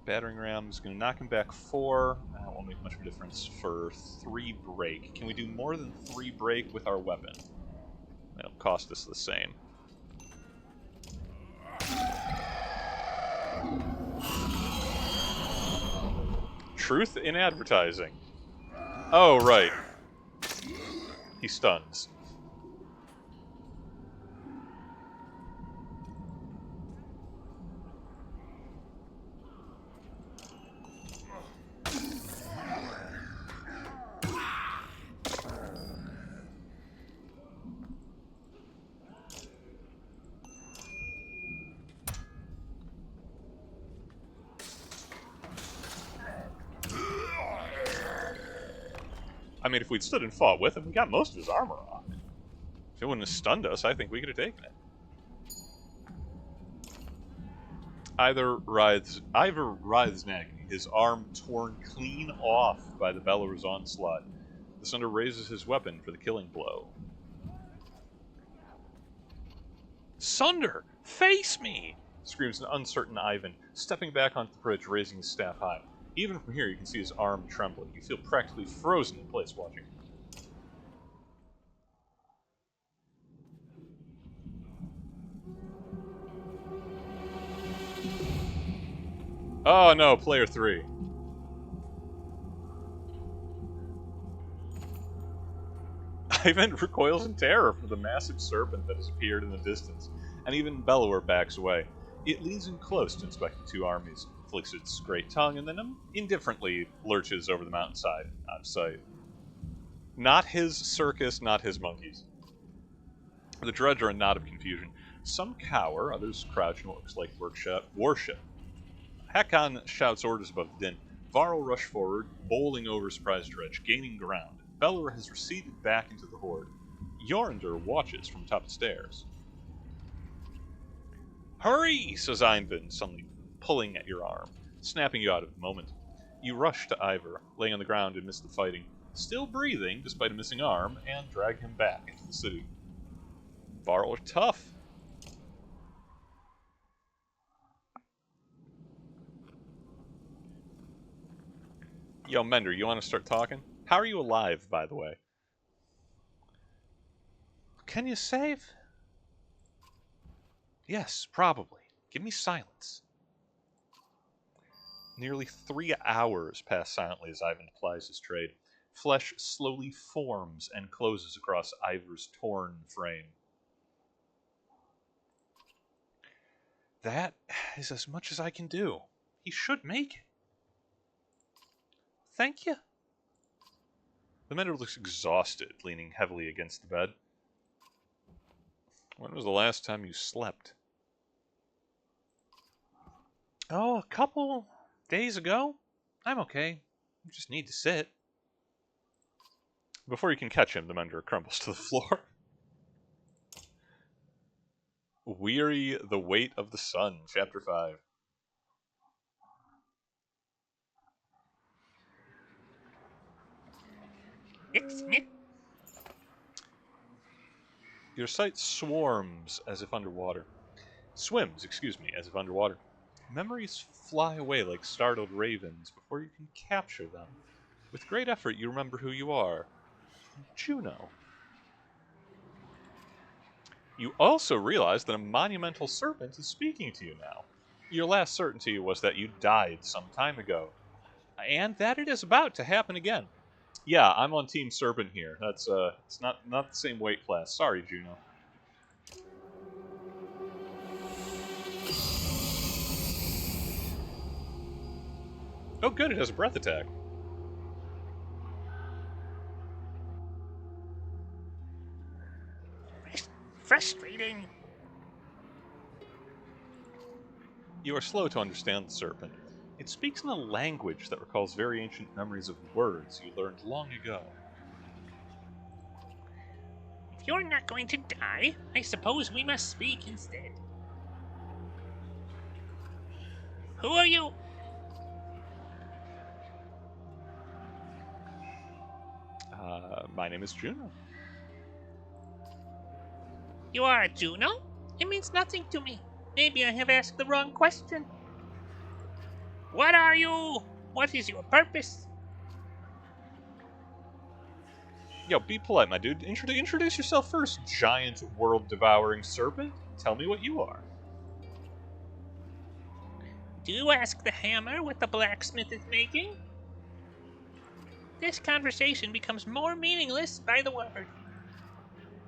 Battering ram is going to knock him back 4. That won't make much of a difference for 3 break. Can we do more than 3 break with our weapon? That'll cost us the same. Truth in advertising. Oh, right. He stuns. I mean, if we'd stood and fought with him, we got most of his armor off. If it wouldn't have stunned us, I think we could have taken it. Ivor writhes in agony, his arm torn clean off by the Bellower's onslaught. The Sunder raises his weapon for the killing blow. Sunder, face me! Screams an uncertain Ivan, stepping back onto the bridge, raising his staff high. Even from here, you can see his arm trembling. You feel practically frozen in place watching. Oh no, player 3. Ivan recoils in terror from the massive serpent that has appeared in the distance, and even Bellower backs away. It leans in close to inspect the two armies, flicks its great tongue, and then indifferently lurches over the mountainside, out of sight. Not his circus, not his monkeys. The Dredge are a knot of confusion. Some cower, others crouch in what looks like warship. Hakon shouts orders above the din. Varl rush forward, bowling over surprised Dredge, gaining ground. Bellower has receded back into the horde. Jornder watches from top of the stairs. Hurry, says Ivan, suddenly pulling at your arm, snapping you out of the moment. You rush to Ivor, laying on the ground amidst the fighting, still breathing despite a missing arm, and drag him back into the city. Varl are tough. Yo, Mender, you want to start talking? How are you alive, by the way? Can you save? Yes, probably. Give me silence. Nearly 3 hours pass silently as Ivan applies his trade. Flesh slowly forms and closes across Ivor's torn frame. That is as much as I can do. He should make it. Thank you. The Mender looks exhausted, leaning heavily against the bed. When was the last time you slept? Oh, a couple days ago. I'm okay. I just need to sit. Before you can catch him, the Mender crumbles to the floor. Weary the Weight of the Sun, Chapter 5. It's me. Your sight swims, as if underwater. As if underwater. Memories fly away like startled ravens before you can capture them. With great effort, you remember who you are. Juno. You also realize that a monumental serpent is speaking to you now. Your last certainty was that you died some time ago, and that it is about to happen again. Yeah, I'm on Team Serpent here. That's it's not the same weight class. Sorry, Juno. Oh, good, it has a breath attack. Frustrating. You are slow to understand the Serpent. It speaks in a language that recalls very ancient memories of words you learned long ago. If you're not going to die, I suppose we must speak instead. Who are you? My name is Juno. You are a Juno? It means nothing to me. Maybe I have asked the wrong question. What are you? What is your purpose? Yo, be polite, my dude. Introduce yourself first, giant world-devouring serpent. Tell me what you are. Do you ask the hammer what the blacksmith is making? This conversation becomes more meaningless by the word.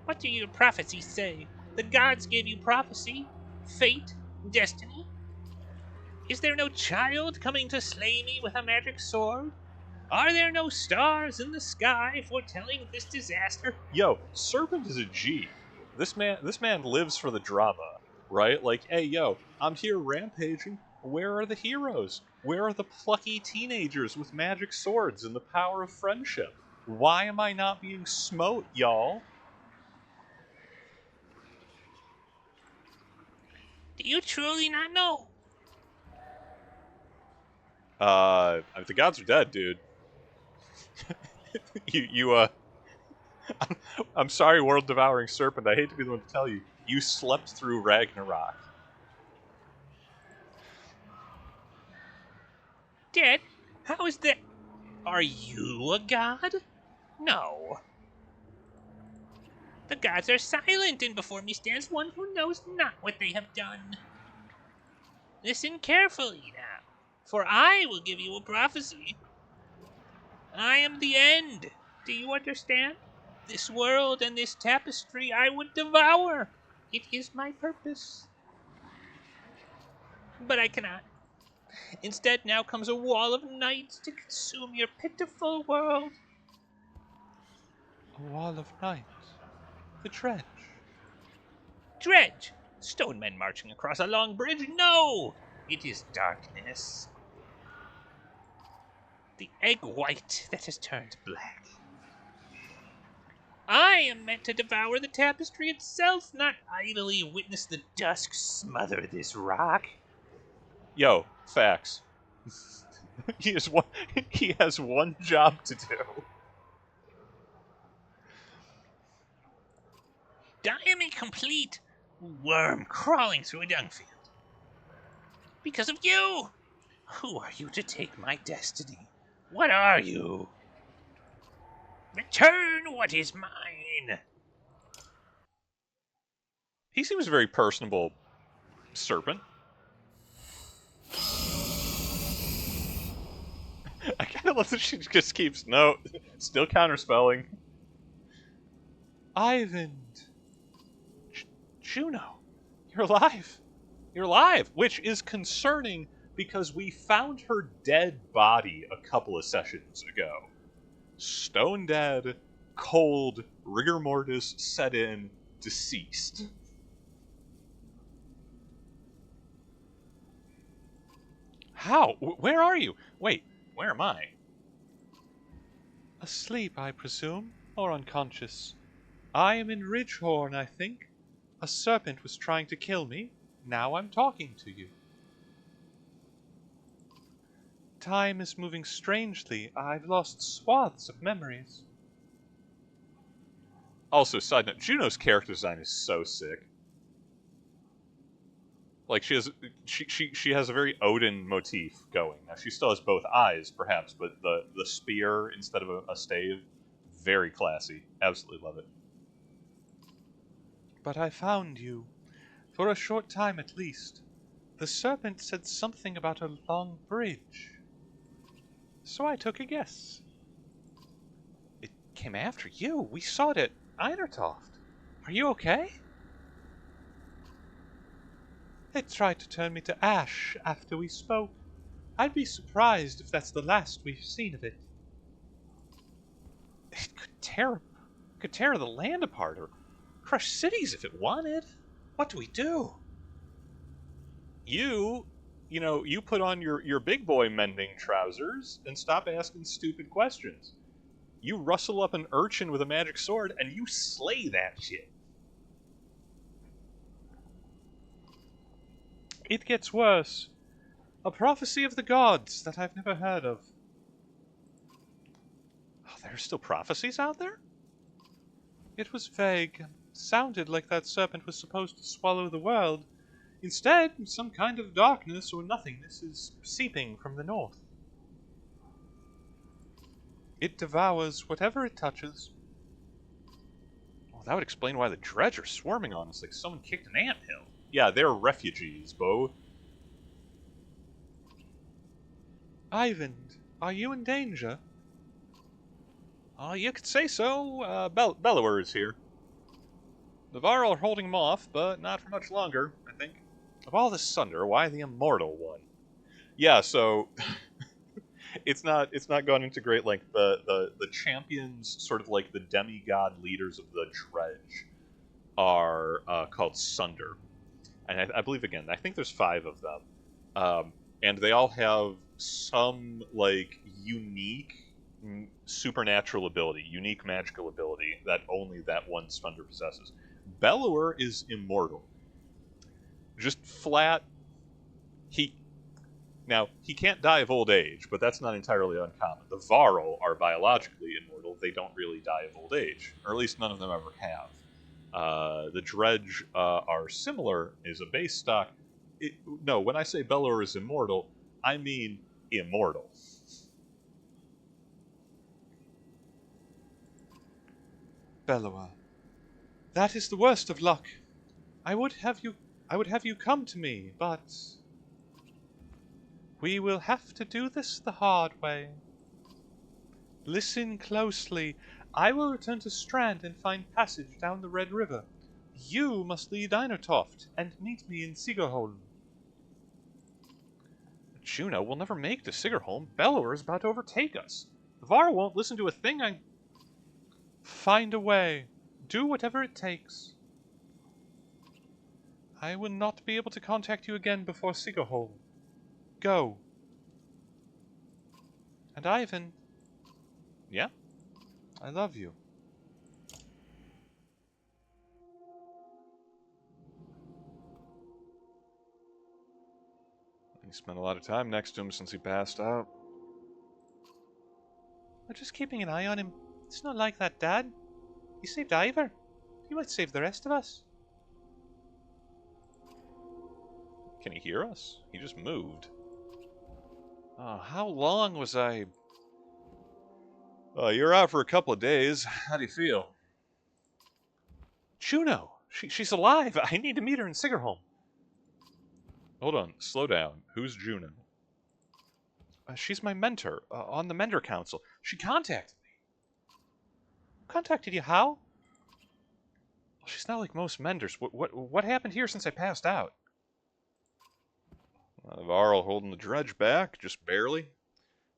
What do your prophecies say? The gods gave you prophecy, fate, destiny. Is there no child coming to slay me with a magic sword? Are there no stars in the sky foretelling this disaster? Yo, Serpent is a G. This man lives for the drama, right? Like, hey, yo, I'm here rampaging. Where are the heroes? Where are the plucky teenagers with magic swords and the power of friendship? Why am I not being smote, y'all? Do you truly not know? The gods are dead, dude. you, I'm sorry, world-devouring serpent. I hate to be the one to tell you. You slept through Ragnarok. Dead? How is that? Are you a god? No. The gods are silent, and before me stands one who knows not what they have done. Listen carefully now, for I will give you a prophecy. I am the end. Do you understand? This world and this tapestry I would devour. It is my purpose. But I cannot. Instead, now comes a wall of night to consume your pitiful world. A wall of night. The trench. Dredge! Stone men marching across a long bridge? No! It is darkness. The egg white that has turned black. I am meant to devour the tapestry itself, not idly witness the dusk smother this rock. Yo, facts. he has one. He has one job to do. Diame complete, worm crawling through a dung field. Because of you! Who are you to take my destiny? What are you? Return what is mine! He seems very personable, serpent. I kind of love that she just keeps still counterspelling. Ivan, Juno, you're alive. You're alive, which is concerning because we found her dead body a couple of sessions ago. Stone dead, cold, rigor mortis set in, deceased. How? Where are you? Wait, where am I? Asleep, I presume, or unconscious. I am in Ridgehorn, I think. A serpent was trying to kill me. Now I'm talking to you. Time is moving strangely. I've lost swaths of memories. Also, side note, Juno's character design is so sick. Like she has a very Odin motif going. Now she still has both eyes, perhaps, but the spear instead of a stave, very classy. Absolutely love it. But I found you, for a short time at least. The Serpent said something about a long bridge. So I took a guess. It came after you. We saw it at Einertoft. Are you okay? It tried to turn me to ash after we spoke. I'd be surprised if that's the last we've seen of it. It could tear the land apart or crush cities if it wanted. What do we do? You put on your big boy mending trousers and stop asking stupid questions. You rustle up an urchin with a magic sword and you slay that shit. It gets worse. A prophecy of the gods that I've never heard of. Oh, there are still prophecies out there? It was vague. Sounded like that serpent was supposed to swallow the world. Instead, some kind of darkness or nothingness is seeping from the north. It devours whatever it touches. Well, that would explain why the dredge are swarming on us like someone kicked an anthill. Yeah, they're refugees, Bo. Ivan, are you in danger? You could say so. Bellower is here. The Varl are holding him off, but not for much longer, I think. Of all the Sunder, why the immortal one? Yeah, so it's not gone into great length. The champions, sort of like the demigod leaders of the dredge, are called Sunder, and I believe I think there's 5 of them, and they all have some like unique supernatural ability, unique magical ability that only that one Sunder possesses. Bellower is immortal. Just flat. He can't die of old age, but that's not entirely uncommon. The Varl are biologically immortal. They don't really die of old age, or at least none of them ever have. The Dredge are similar as a base stock. No, when I say Bellower is immortal, I mean immortal. Bellower, that is the worst of luck. I would have you come to me, but we will have to do this the hard way. Listen closely. I will return to Strand and find passage down the Red River. You must lead Einertoft and meet me in Sigerholm. Juno will never make it to Sigerholm. Bellower is about to overtake us. The Var won't listen to a thing I... Find a way. Do whatever it takes. I will not be able to contact you again before Sigerholm. Go. And Ivan... Yeah? I love you. He spent a lot of time next to him since he passed out. I'm just keeping an eye on him. It's not like that, Dad. He saved Ivor. He might save the rest of us. Can he hear us? He just moved. Oh, how long was I... you're out for a couple of days. How do you feel? Juno! She's alive! I need to meet her in Sigerholm. Hold on. Slow down. Who's Juno? She's my mentor, on the Mender Council. She contacted me. Contacted you how? Well, she's not like most Menders. What happened here since I passed out? Varl holding the dredge back, just barely.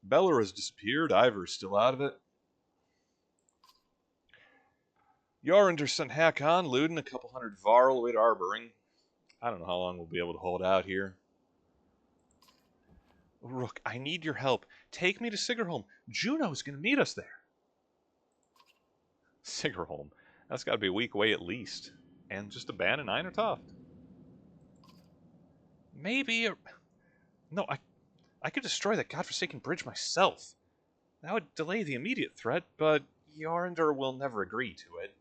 Bellower has disappeared. Ivor's still out of it. Yorinder sent Hakon, looting a couple hundred Varl away to Arboring. I don't know how long we'll be able to hold out here. Rook, I need your help. Take me to Sigerholm. Juno's going to meet us there. Sigerholm? That's got to be a week away at least. And just abandon Einertoft. Maybe... No, I could destroy that godforsaken bridge myself. That would delay the immediate threat, but Yorinder will never agree to it.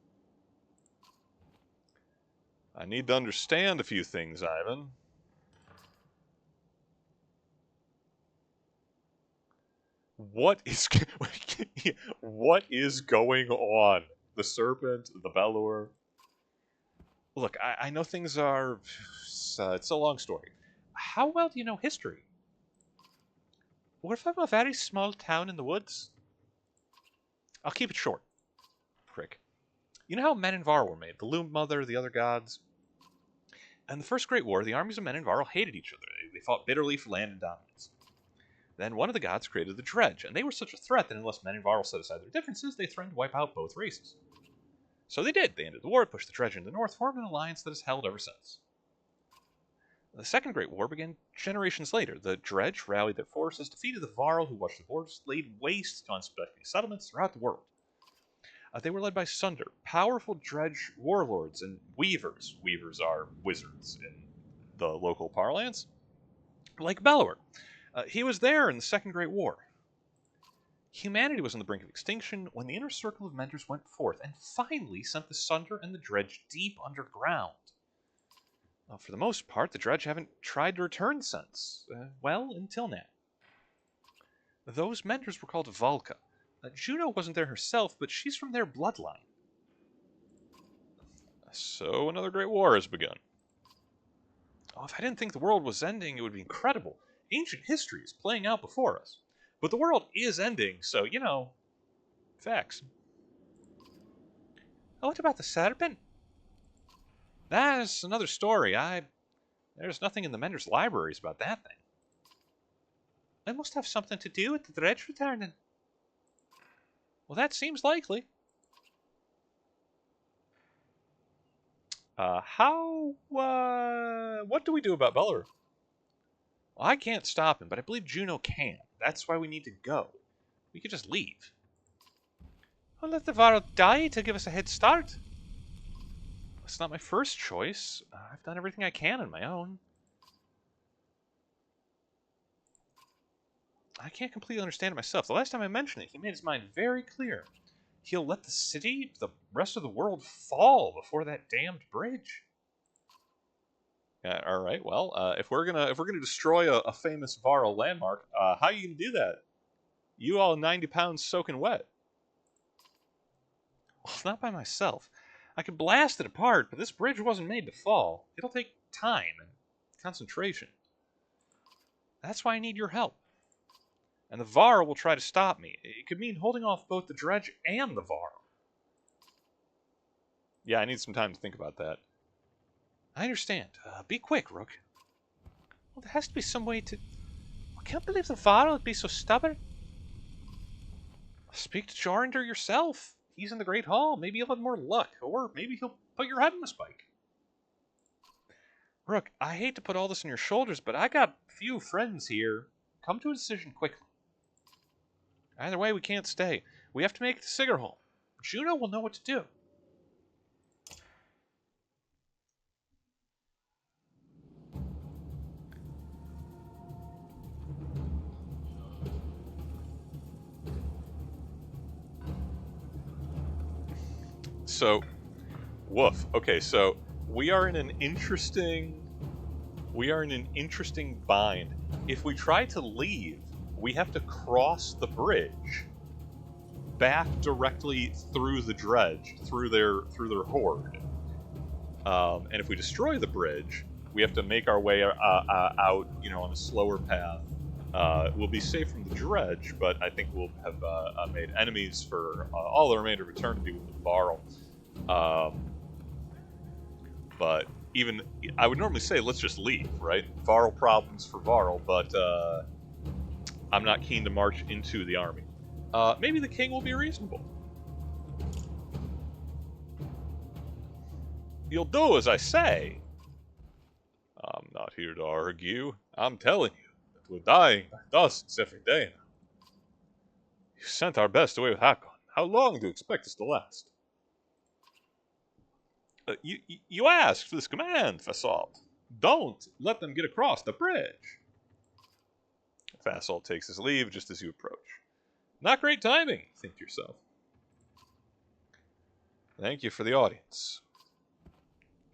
I need to understand a few things, Ivan. What is going on? The Serpent, the Bellower. Look, I know things are... it's a long story. how well do you know history? We're from a very small town in the woods. I'll keep it short. Prick. You know how Men and Var were made? The Loom Mother, the other gods? In the First Great War, the armies of Men and Varl hated each other. They fought bitterly for land and dominance. Then one of the gods created the Dredge, and they were such a threat that unless Men and Varl set aside their differences, they threatened to wipe out both races. So they did. They ended the war, pushed the Dredge into the north, formed an alliance that has held ever since. The Second Great War began generations later. The Dredge rallied their forces, defeated the Varl, who watched the borders laid waste to unsuspecting settlements throughout the world. They were led by Sunder, powerful Dredge warlords and weavers. Weavers are wizards in the local parlance, like Bellower. He was there in the Second Great War. Humanity was on the brink of extinction when the inner circle of mentors went forth and finally sent the Sunder and the Dredge deep underground. For the most part, the Dredge haven't tried to return since. Well, until now. Those mentors were called Valka. Juno wasn't there herself, but she's from their bloodline. So another great war has begun. Oh, if I didn't think the world was ending, it would be incredible. Ancient history is playing out before us. But the world is ending, so, facts. Oh, what about the Serpent? That's another story. There's nothing in the Mender's libraries about that thing. It must have something to do with the Dredge returning. Well, that seems likely. What do we do about Bellower? Well, I can't stop him, but I believe Juno can. That's why we need to go. We could just leave. Well, let the Varl die to give us a head start. It's not my first choice. I've done everything I can on my own. I can't completely understand it myself. The last time I mentioned it, he made his mind very clear. He'll let the city, the rest of the world, fall before that damned bridge. All right. Well, if we're gonna destroy a famous Varl landmark, how are you gonna do that? You all 90 pounds soaking wet. Well, not by myself. I could blast it apart, but this bridge wasn't made to fall. It'll take time and concentration. That's why I need your help. And the Varl will try to stop me. It could mean holding off both the Dredge and the Varl. Yeah, I need some time to think about that. I understand. Be quick, Rook. Well, there has to be some way to... I can't believe the Varl would be so stubborn. Speak to Jorinder yourself. He's in the Great Hall. Maybe you'll have more luck. Or maybe he'll put your head in a spike. Rook, I hate to put all this on your shoulders, but I got few friends here. Come to a decision quickly. Either way, we can't stay. We have to make it to Sigarholm. Juno will know what to do. So, woof. Okay, so we are in an interesting bind. If we try to leave, we have to cross the bridge back directly through the Dredge, through their horde. And if we destroy the bridge, we have to make our way out, on a slower path. We'll be safe from the Dredge, but I think we'll have made enemies for all the remainder of eternity with the Varl. But even I would normally say let's just leave, right? Varl problems for Varl, but I'm not keen to march into the army. Maybe the king will be reasonable. You'll do as I say. I'm not here to argue. I'm telling you that we're dying by dozens every day now. You sent our best away with Hakon. How long do you expect us to last? You asked for this command, Fasalt. Don't let them get across the bridge. Fasalt takes his leave just as you approach. Not great timing, you think to yourself. Thank you for the audience.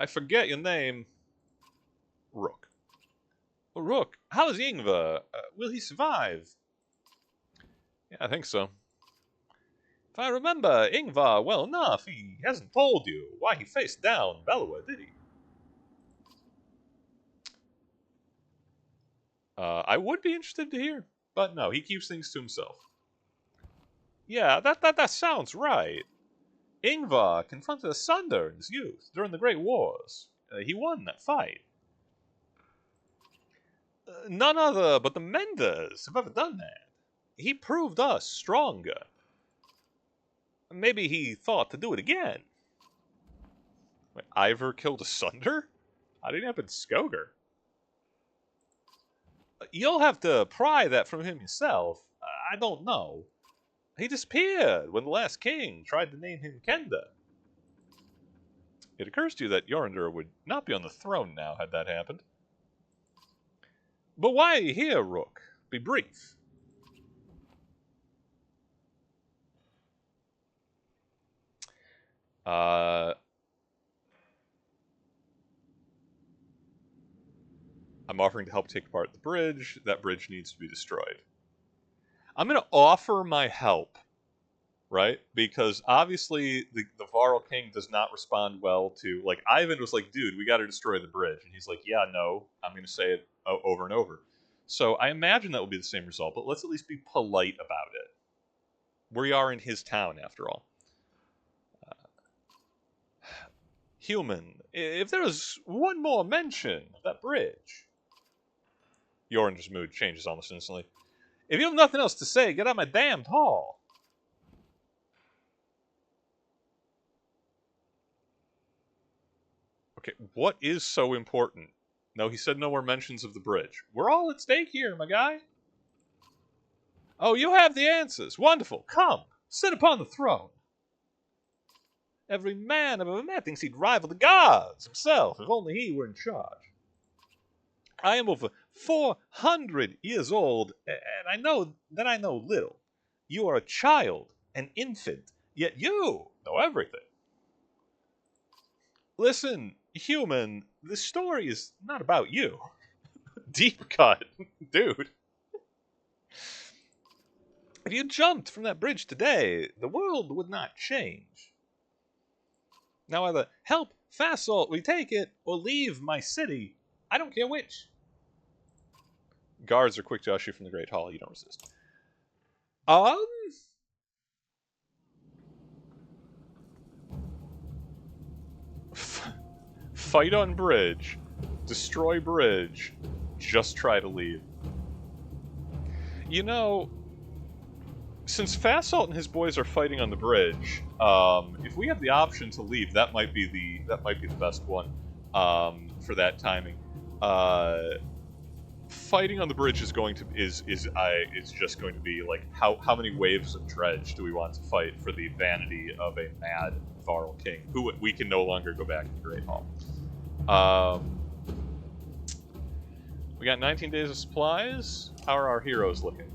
I forget your name. Rook. Oh, Rook, how is Ingvar? Will he survive? Yeah, I think so. If I remember Ingvar well enough, he hasn't told you why he faced down Bellower, did he? I would be interested to hear, but no, he keeps things to himself. Yeah, that sounds right. Ingvar confronted Asunder in his youth during the Great Wars. He won that fight. None other but the Menders have ever done that. He proved us stronger. Maybe he thought to do it again. Wait, Ivor killed Asunder? How did it happen to Skoger? You'll have to pry that from him yourself. I don't know. He disappeared when the last king tried to name him Kenda. It occurs to you that Yorinder would not be on the throne now had that happened. But why are you here, Rook? Be brief. I'm offering to help take apart the bridge. That bridge needs to be destroyed. I'm going to offer my help, right? Because obviously the Varl King does not respond well to, like, Ivan was like, dude, we got to destroy the bridge. And he's like, yeah, no, I'm going to say it over and over. So I imagine that will be the same result, but let's at least be polite about it. We are in his town, after all. Human, if there was one more mention of that bridge... Yorinder's mood changes almost instantly. If you have nothing else to say, get out of my damned hall. Okay, what is so important? No, he said no more mentions of the bridge. We're all at stake here, my guy. Oh, you have the answers. Wonderful. Come, sit upon the throne. Every man I've ever met thinks he'd rival the gods himself, if only he were in charge. I am over 400 years old, and I know that I know little. You are a child, an infant, yet you know everything. Listen, human, this story is not about you. Deep cut, dude. If you jumped from that bridge today, the world would not change. Now either help Fasalt, we take it, or leave my city. I don't care which. Guards are quick to usher you from the Great Hall. You don't resist. Fight on bridge. Destroy bridge. Just try to leave. You know, since Fasalt and his boys are fighting on the bridge, if we have the option to leave, that might be the best one for that timing. Fighting on the bridge is just going to be like how many waves of dredge do we want to fight for the vanity of a mad Varl King who we can no longer go back to the Great Hall. We got 19 days of supplies. How are our heroes looking?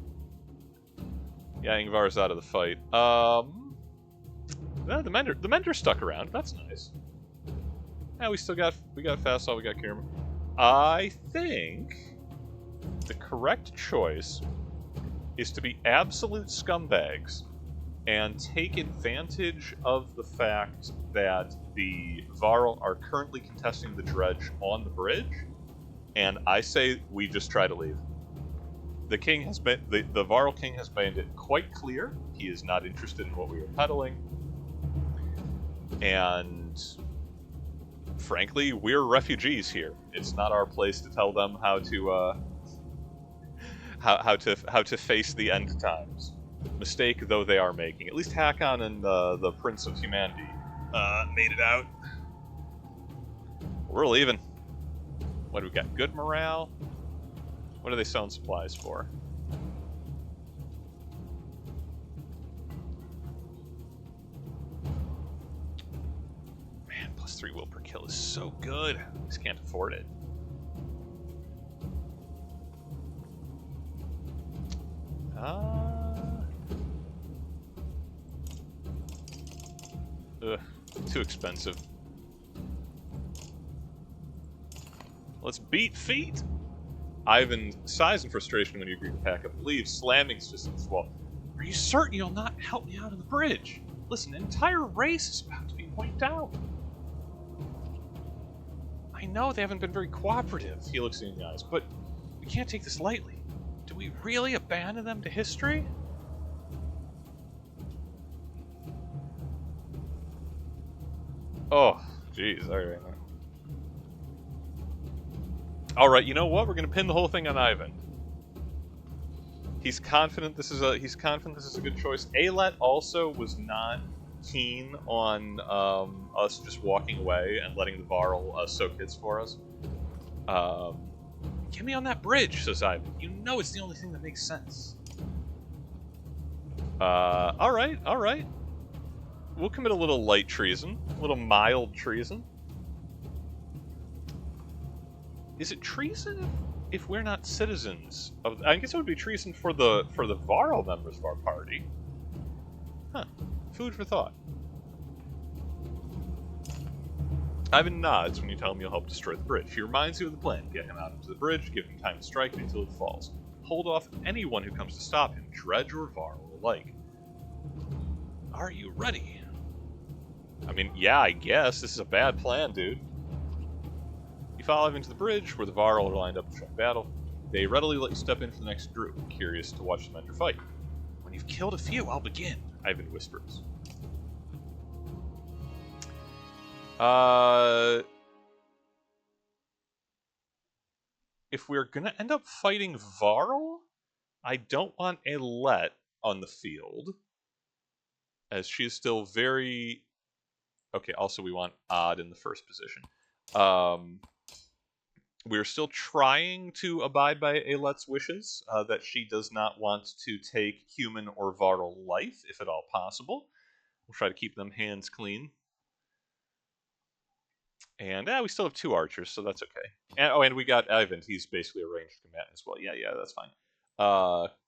Yeah, Ingvar's out of the fight. The Mender stuck around. That's nice. Yeah, we got Fasol, we got Kierman. I think the correct choice is to be absolute scumbags and take advantage of the fact that the Varl are currently contesting the dredge on the bridge, and I say we just try to leave. The king has been the Varl King has made it quite clear he is not interested in what we are peddling, and frankly, we're refugees here. It's not our place to tell them how to face the end times. Mistake though they are making. At least Hakon and the Prince of Humanity made it out. We're leaving. What do we got? Good morale. What are they selling supplies for? Man, +3 will per kill is so good. I just can't afford it. Too expensive. Let's beat feet. Ivan sighs in frustration when you agree to pack up and leave, slamming his fist against the wall. Are you certain you'll not help me out on the bridge? Listen, an entire race is about to be wiped out. I know they haven't been very cooperative, he looks in the eyes, but We can't take this lightly. Do we really abandon them to history? Oh, jeez. Alright. Alright, you know what? We're gonna pin the whole thing on Ivan. He's confident this is a good choice. Alet also was not keen on us just walking away and letting the Varl soak hits for us. Get me on that bridge, says Ivan. You know it's the only thing that makes sense. Alright. We'll commit a little light treason. A little mild treason. Is it treason if we're not citizens of... I guess it would be treason for the Varl members of our party. Huh. Food for thought. Ivan nods when you tell him you'll help destroy the bridge. He reminds you of the plan. Get him out into the bridge, give him time to strike it until it falls. Hold off anyone who comes to stop him, Dredge or Varl alike. Are you ready? I mean, yeah, I guess. This is a bad plan, dude. You follow him into the bridge, where the Varl are lined up to join battle. They readily let you step in for the next group, curious to watch them enter fight. When you've killed a few, I'll begin, Ivan whispers. If we're gonna end up fighting Varl, I don't want Alet on the field, as she's still very... Okay, also we want Odd in the first position. We're still trying to abide by Alet's wishes, that she does not want to take human or Varl life, if at all possible. We'll try to keep them hands clean. And we still have 2 archers, so that's okay. And, and we got Ivan. He's basically a ranged combatant as well. Yeah, that's fine.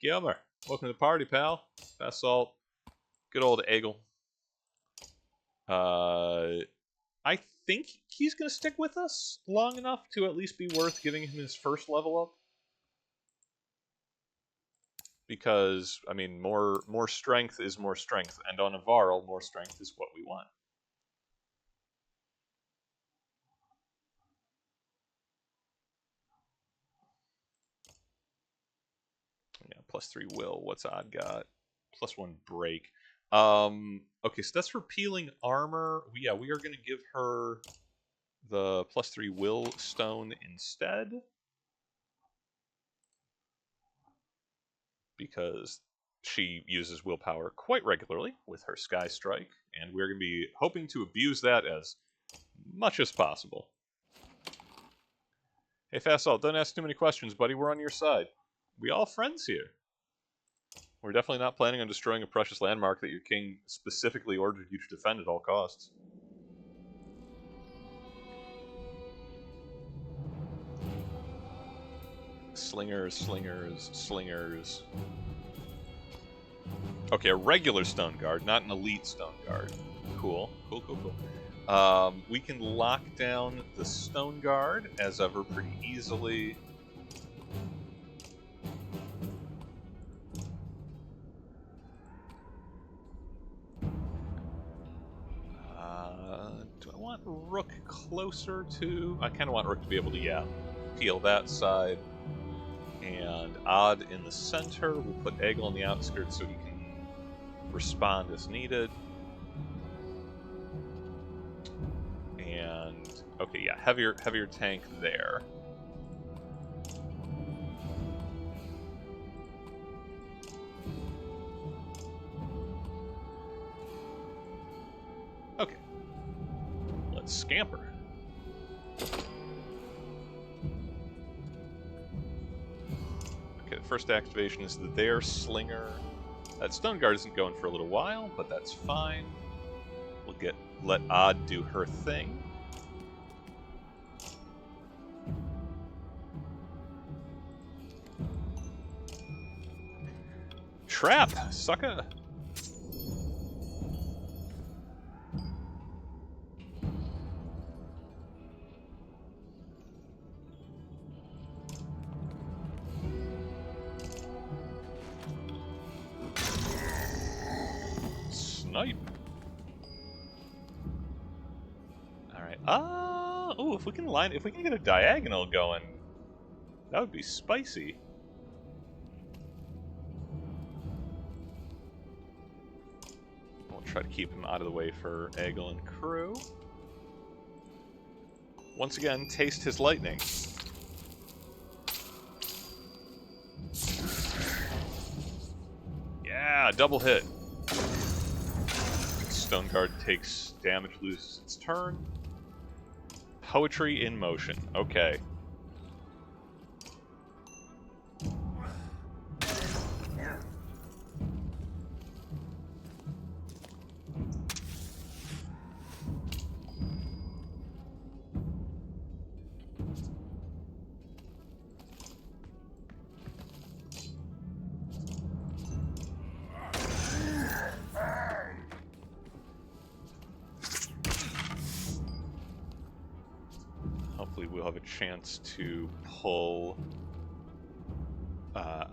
Gilmer, welcome to the party, pal. Fast Salt. Good old Egel. I think he's going to stick with us long enough to at least be worth giving him his first level up. Because, I mean, more strength is more strength. And on a Varl, more strength is what we want. Yeah, +3 will. What's Odd got? +1 break. Okay, so that's for peeling armor. We are going to give her the +3 will stone instead. Because she uses willpower quite regularly with her Sky Strike, and we're going to be hoping to abuse that as much as possible. Hey, Fast Salt, don't ask too many questions, buddy. We're on your side. We all friends here. We're definitely not planning on destroying a precious landmark that your king specifically ordered you to defend at all costs. Slingers. Okay, a regular stone guard, not an elite stone guard. Cool. We can lock down the stone guard, as ever, pretty easily. Do I want Rook closer to... I kind of want Rook to be able to, peel that side. And Odd in the center. We'll put Egel on the outskirts so he can respond as needed. And, okay, heavier tank there. Okay. Let's scamper. Okay, the first activation is their slinger. That stone guard isn't going for a little while, but that's fine. We'll let Odd do her thing. Trap, sucker. Snipe. All right. If we can get a diagonal going, That would be spicy. We'll try to keep him out of the way for Eggle and crew. Once again, taste his lightning. Yeah, double hit. Stone Guard takes damage, loses its turn. Poetry in motion. Okay. Hopefully we'll have a chance to pull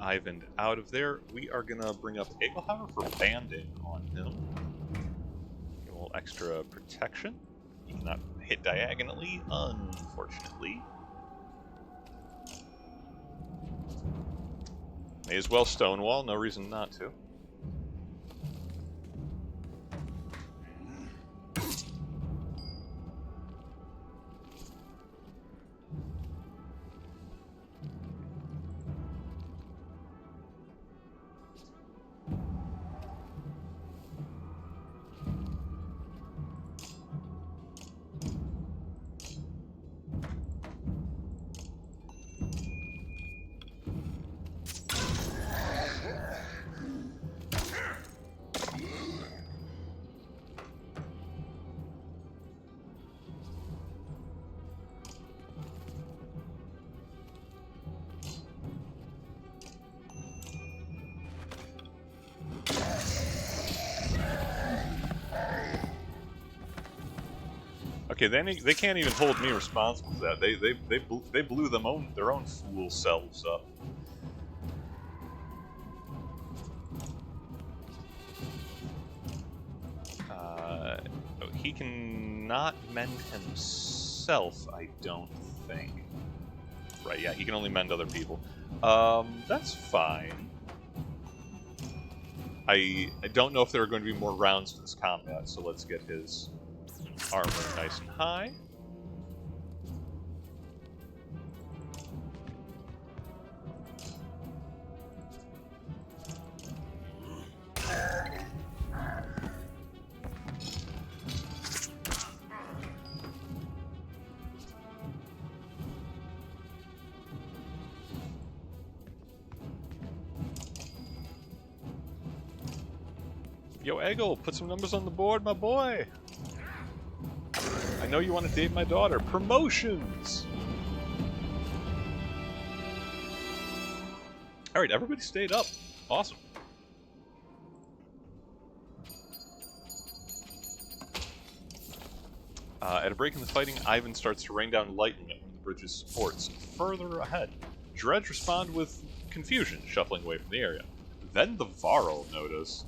Ivan out of there. We are going to bring up Egelhauer for banding on him. Get a little extra protection. He cannot hit diagonally, unfortunately. May as well Stonewall, no reason not to. Okay, they can't even hold me responsible for that. They blew their own fool selves up. He can not mend himself, I don't think. Right? Yeah, he can only mend other people. That's fine. I don't know if there are going to be more rounds to this combat, so let's get his armor nice and high. Yo, Eggle, put some numbers on the board, my boy! I know you want to date my daughter. Promotions! Alright, everybody stayed up. Awesome. At a break in the fighting, Ivan starts to rain down lightning at one of the bridge's supports. Further ahead, Dredge respond with confusion, shuffling away from the area. Then the Varl notice.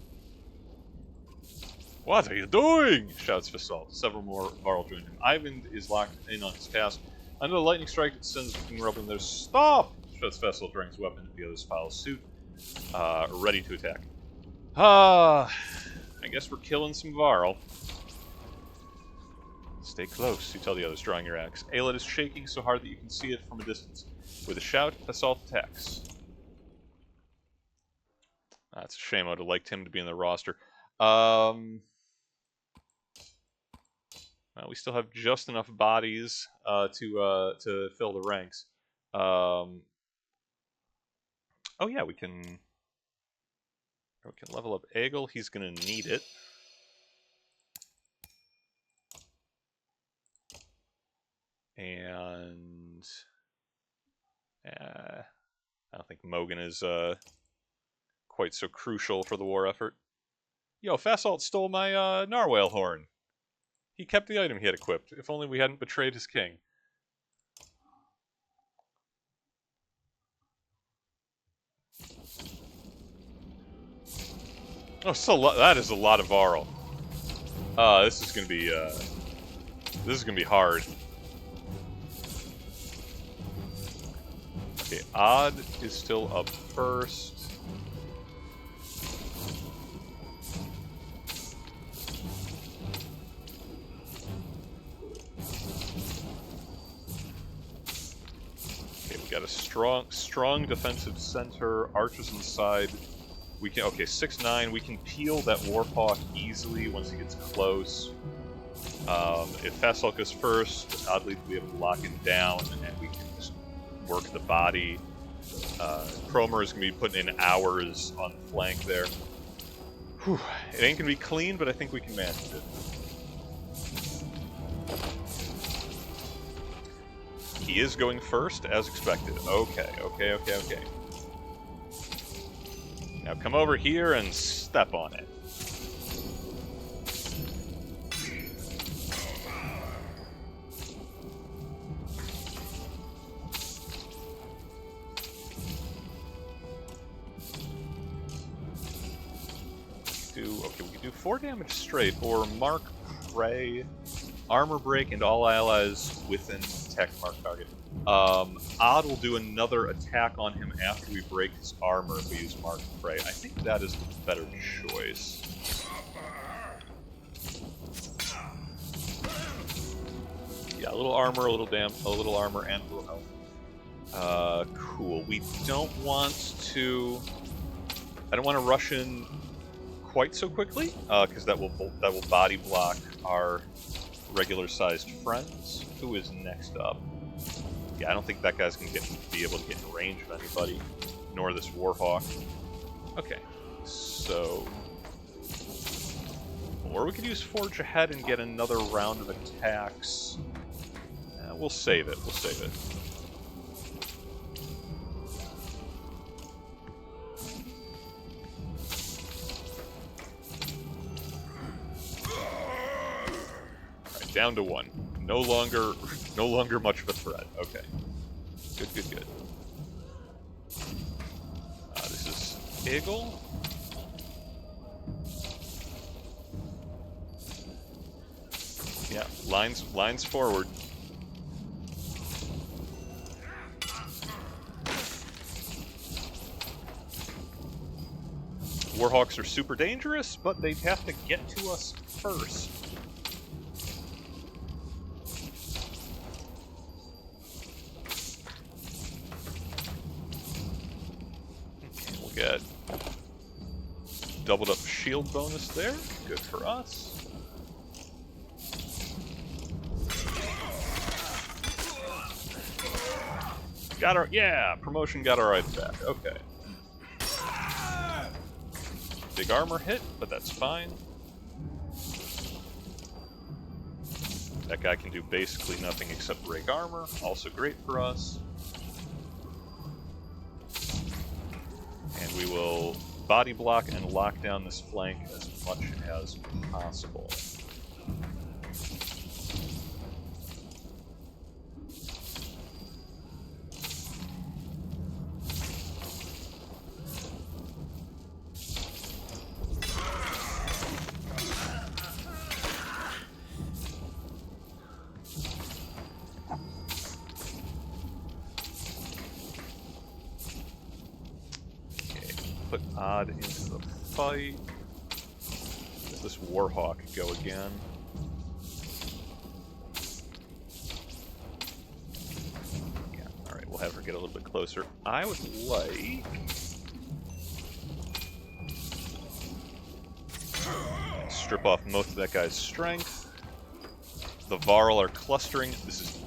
What are you doing? Shouts Fasalt. Several more Varl join him. Ivan is locked in on his task. Under the lightning strike, it sends King Rublin there. Stop! Shouts Fasalt, drawing his weapon. The others follow suit, ready to attack. I guess we're killing some Varl. Stay close, you tell the others, drawing your axe. Aelid is shaking so hard that you can see it from a distance. With a shout, Fasalt attacks. That's a shame. I would have liked him to be in the roster. Well, we still have just enough bodies to fill the ranks. Oh yeah, we can level up Eggle. He's gonna need it. And I don't think Mogan is quite so crucial for the war effort. Yo, Fasalt stole my narwhal horn. He kept the item he had equipped. If only we hadn't betrayed his king. Oh, that is a lot of Varl. This is gonna be hard. Okay, Odd is still up first. Okay, we got a strong defensive center. Archers inside. We can, okay, 6-9. We can peel that Warhawk easily once he gets close. If Fast Hulk goes first, oddly we able to lock him down, and we can just work the body. Cromer is going to be putting in hours on the flank there. Whew. It ain't going to be clean, but I think we can manage it. He is going first, as expected. Okay. Now come over here and step on it. We can do 4 damage straight, or mark prey, armor break, and all allies within attack mark target. Odd will do another attack on him after we break his armor if we use mark prey. I think that is the better choice. Yeah, a little armor, a little armor, and a little health. Cool. We don't want to. I don't want to rush in quite so quickly, because that will body block our regular-sized friends. Who is next up? Yeah, I don't think that guy's going to be able to get in range of anybody, nor this Warhawk. Okay, so... Or we could use Forge Ahead and get another round of attacks. We'll save it, Down to 1. No longer much of a threat. Okay. Good. This is Eagle. Yeah, lines forward. Warhawks are super dangerous, but they have to get to us first. Get doubled up shield bonus there. Good for us. Got our promotion got our items back. Okay. Big armor hit, but that's fine. That guy can do basically nothing except break armor. Also great for us. And we will body block and lock down this flank as much as possible. Put Odd into the fight. Does this Warhawk go again? Yeah, alright, we'll have her get a little bit closer. I would like... strip off most of that guy's strength. The Varl are clustering. This is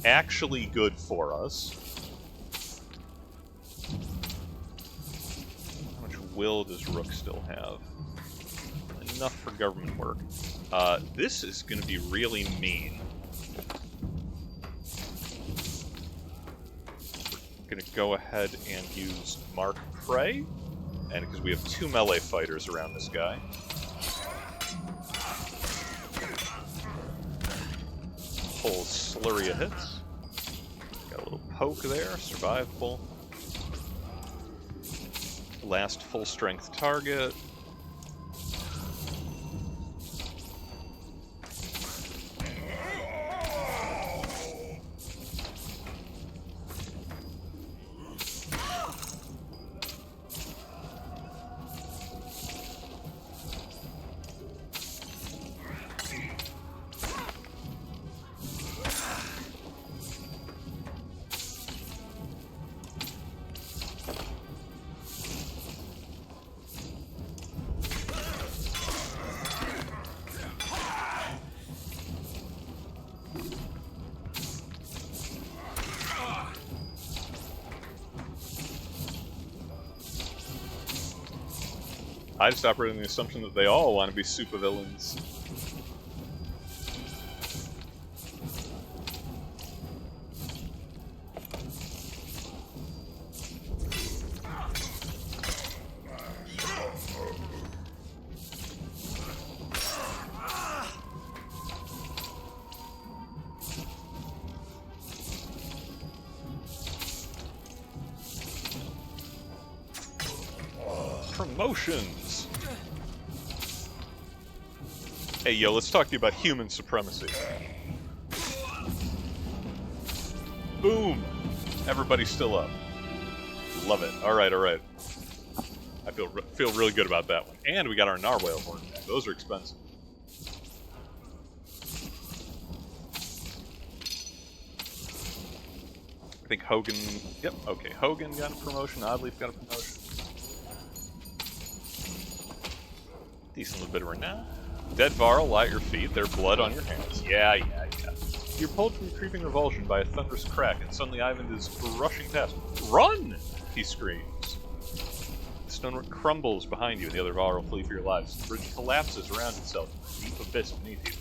actually good for us. Will does Rook still have? Enough for government work. This is going to be really mean. We're going to go ahead and use Mark Prey, and because we have 2 melee fighters around this guy. Whole slurry of hits. Got a little poke there, survivable. Last full strength target. I just operate on the assumption that they all want to be supervillains. Promotions! Hey, yo, let's talk to you about human supremacy. Boom! Everybody's still up. Love it. Alright, alright. I feel really good about that one. And we got our narwhal horn back. Those are expensive. I think Hogan... Yep, okay. Hogan got a promotion. Oddleaf got a promotion. Decent little bit of renown. Dead Varl lie at your feet, their blood on your hands. Yeah. You're pulled from creeping revulsion by a thunderous crack, and suddenly Ivan is rushing past. Run! He screams. The stonework crumbles behind you, and the other Varl flee for your lives. The bridge collapses around itself in a deep abyss beneath you.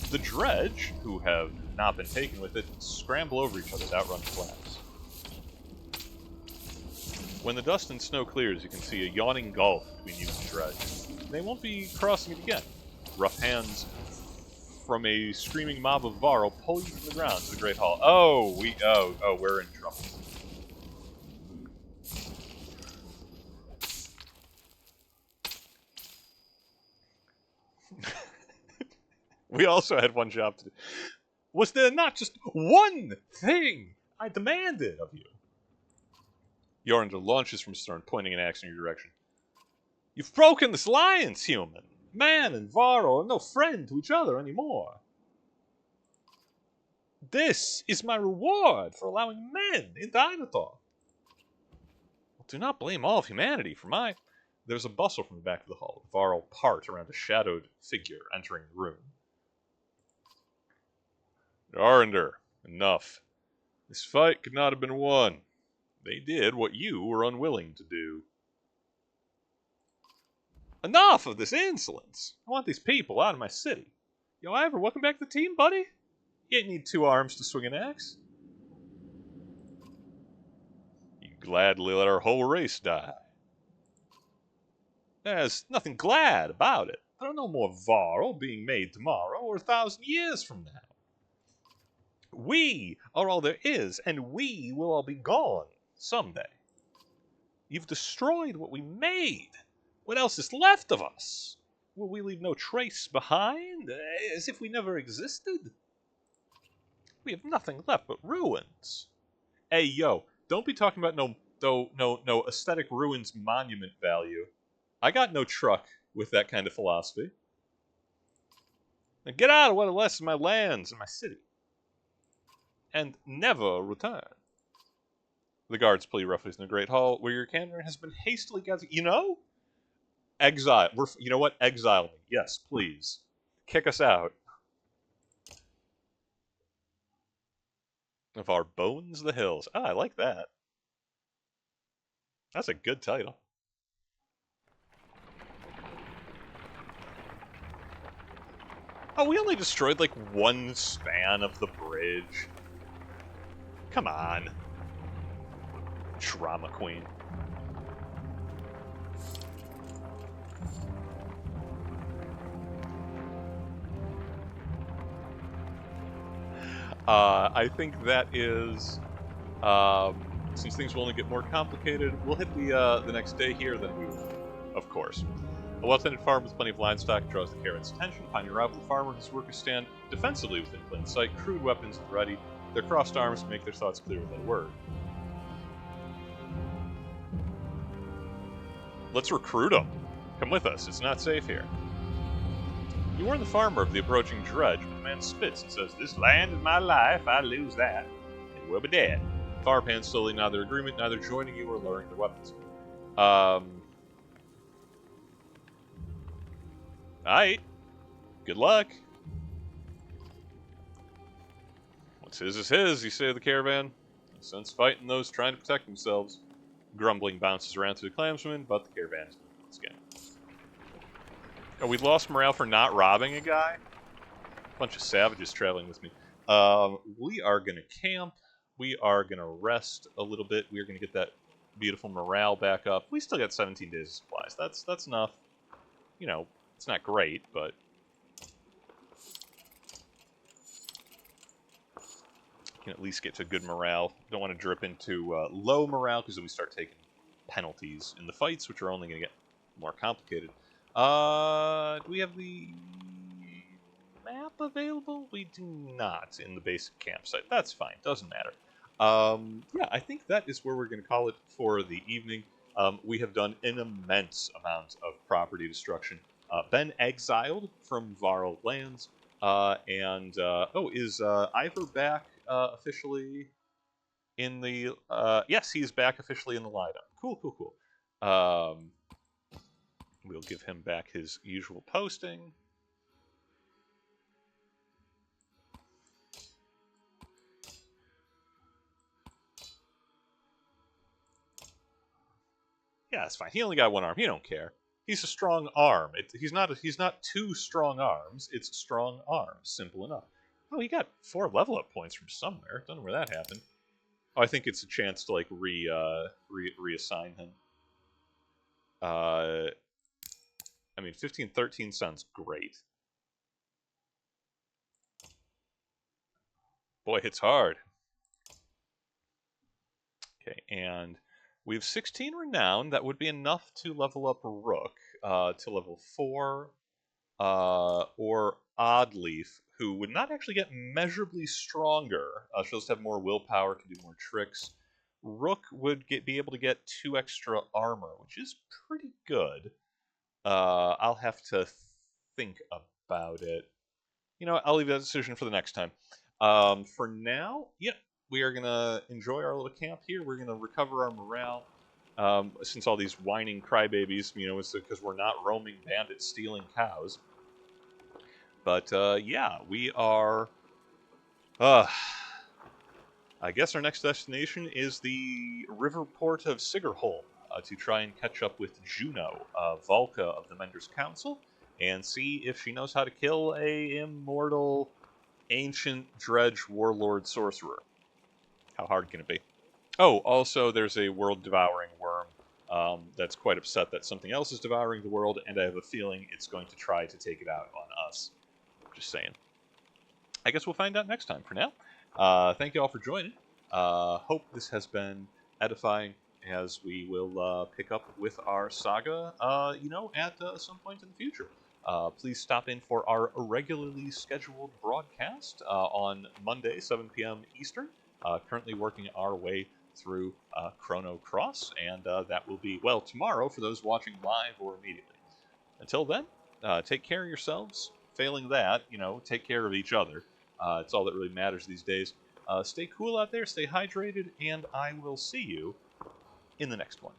The dredge, who have not been taken with it, scramble over each other to outrun the collapse. When the dust and snow clears, you can see a yawning gulf between you and the dredge. They won't be crossing it again. Rough hands from a screaming mob of Varl pull you from the ground to the Great Hall. Oh, we're in trouble. We also had one job to do. Was there not just one thing I demanded of you? Yorinder launches from stern, pointing an axe in your direction. You've broken this alliance, human! Man and Varl are no friend to each other anymore. This is my reward for allowing men into Einator. Well, do not blame all of humanity for my... There's a bustle from the back of the hall. The Varl part around a shadowed figure entering the room. Yorinder, enough. This fight could not have been won. They did what you were unwilling to do. Enough of this insolence! I want these people out of my city. Yo, Ivor, welcome back to the team, buddy. You ain't need 2 arms to swing an axe. You gladly let our whole race die. There's nothing glad about it. There are no more Varl being made tomorrow or 1,000 years from now. We are all there is, and we will all be gone someday. You've destroyed what we made. What else is left of us? Will we leave no trace behind, as if we never existed? We have nothing left but ruins. Hey, yo, don't be talking about no aesthetic ruins monument value. I got no truck with that kind of philosophy. Now get out of what is left of my lands and my city. And never return. The guards pull you roughly in the Great Hall, where your cannon has been hastily gathered. You know? Exile. You know what? Exile me. Yes, please. Kick us out. Of our bones the hills. Ah, I like that. That's a good title. Oh, we only destroyed like one span of the bridge. Come on. Drama queen. I think that is, since things will only get more complicated, we'll hit the next day here, then we will, of course. A well-tended farm with plenty of livestock draws the caravan's attention. Upon your arrival, the farmer and his workers stand defensively within plain sight, crude weapons at the ready, their crossed arms to make their thoughts clear without a word. Let's recruit them. Come with us, it's not safe here. You warn the farmer of the approaching dredge, but the man spits and says, "This land is my life, I lose that, and we'll be dead." Farm hands slowly nod their agreement, neither joining you or lowering their weapons. Alright. Good luck. What's his is his, you say to the caravan. No sense fighting those trying to protect themselves. Grumbling bounces around through the clansmen, but the caravan is moving once again. Oh, we lost morale for not robbing a guy. Bunch of savages traveling with me. We are going to camp. We are going to rest a little bit. We are going to get that beautiful morale back up. We still got 17 days of supplies. That's enough. You know, it's not great, but can at least get to good morale. Don't want to drip into low morale because then we start taking penalties in the fights, which are only going to get more complicated. Do we have the map available? We do not in the basic campsite. That's fine. Doesn't matter. Yeah, I think that is where we're going to call it for the evening. We have done an immense amount of property destruction. Been exiled from Varl lands. Is Ivor back officially in the... yes, he's back officially in the lineup. Cool, cool, cool. We'll give him back his usual posting. Yeah, that's fine. He only got one arm. He don't care. He's a strong arm. He's not two strong arms. It's strong arms. Simple enough. Oh, he got 4 level up points from somewhere. Don't know where that happened. Oh, I think it's a chance to like reassign him. I mean, 1513 sounds great. Boy, hits hard. Okay, and we have 16 renown. That would be enough to level up Rook to level 4. Or Oddleaf, who would not actually get measurably stronger. She'll just have more willpower, can do more tricks. Rook would be able to get 2 extra armor, which is pretty good. I'll have to think about it. You know what, I'll leave that decision for the next time. For now, yeah, we are going to enjoy our little camp here. We're going to recover our morale. Since all these whining crybabies, you know, it's because we're not roaming bandits stealing cows. But, yeah, we are... I guess our next destination is the river port of Sigerholm to try and catch up with Juno, Volca of the Mender's Council, and see if she knows how to kill a immortal ancient dredge warlord sorcerer. How hard can it be? Oh, also there's a world-devouring worm that's quite upset that something else is devouring the world, and I have a feeling it's going to try to take it out on us. Just saying. I guess we'll find out next time. For now, thank you all for joining. Hope this has been edifying as we will pick up with our saga, you know, at some point in the future. Please stop in for our regularly scheduled broadcast on Monday, 7 p.m. Eastern. Currently working our way through Chrono Cross, and that will be, well, tomorrow for those watching live or immediately. Until then, take care of yourselves. Failing that, you know, take care of each other. It's all that really matters these days. Stay cool out there, stay hydrated, and I will see you in the next one.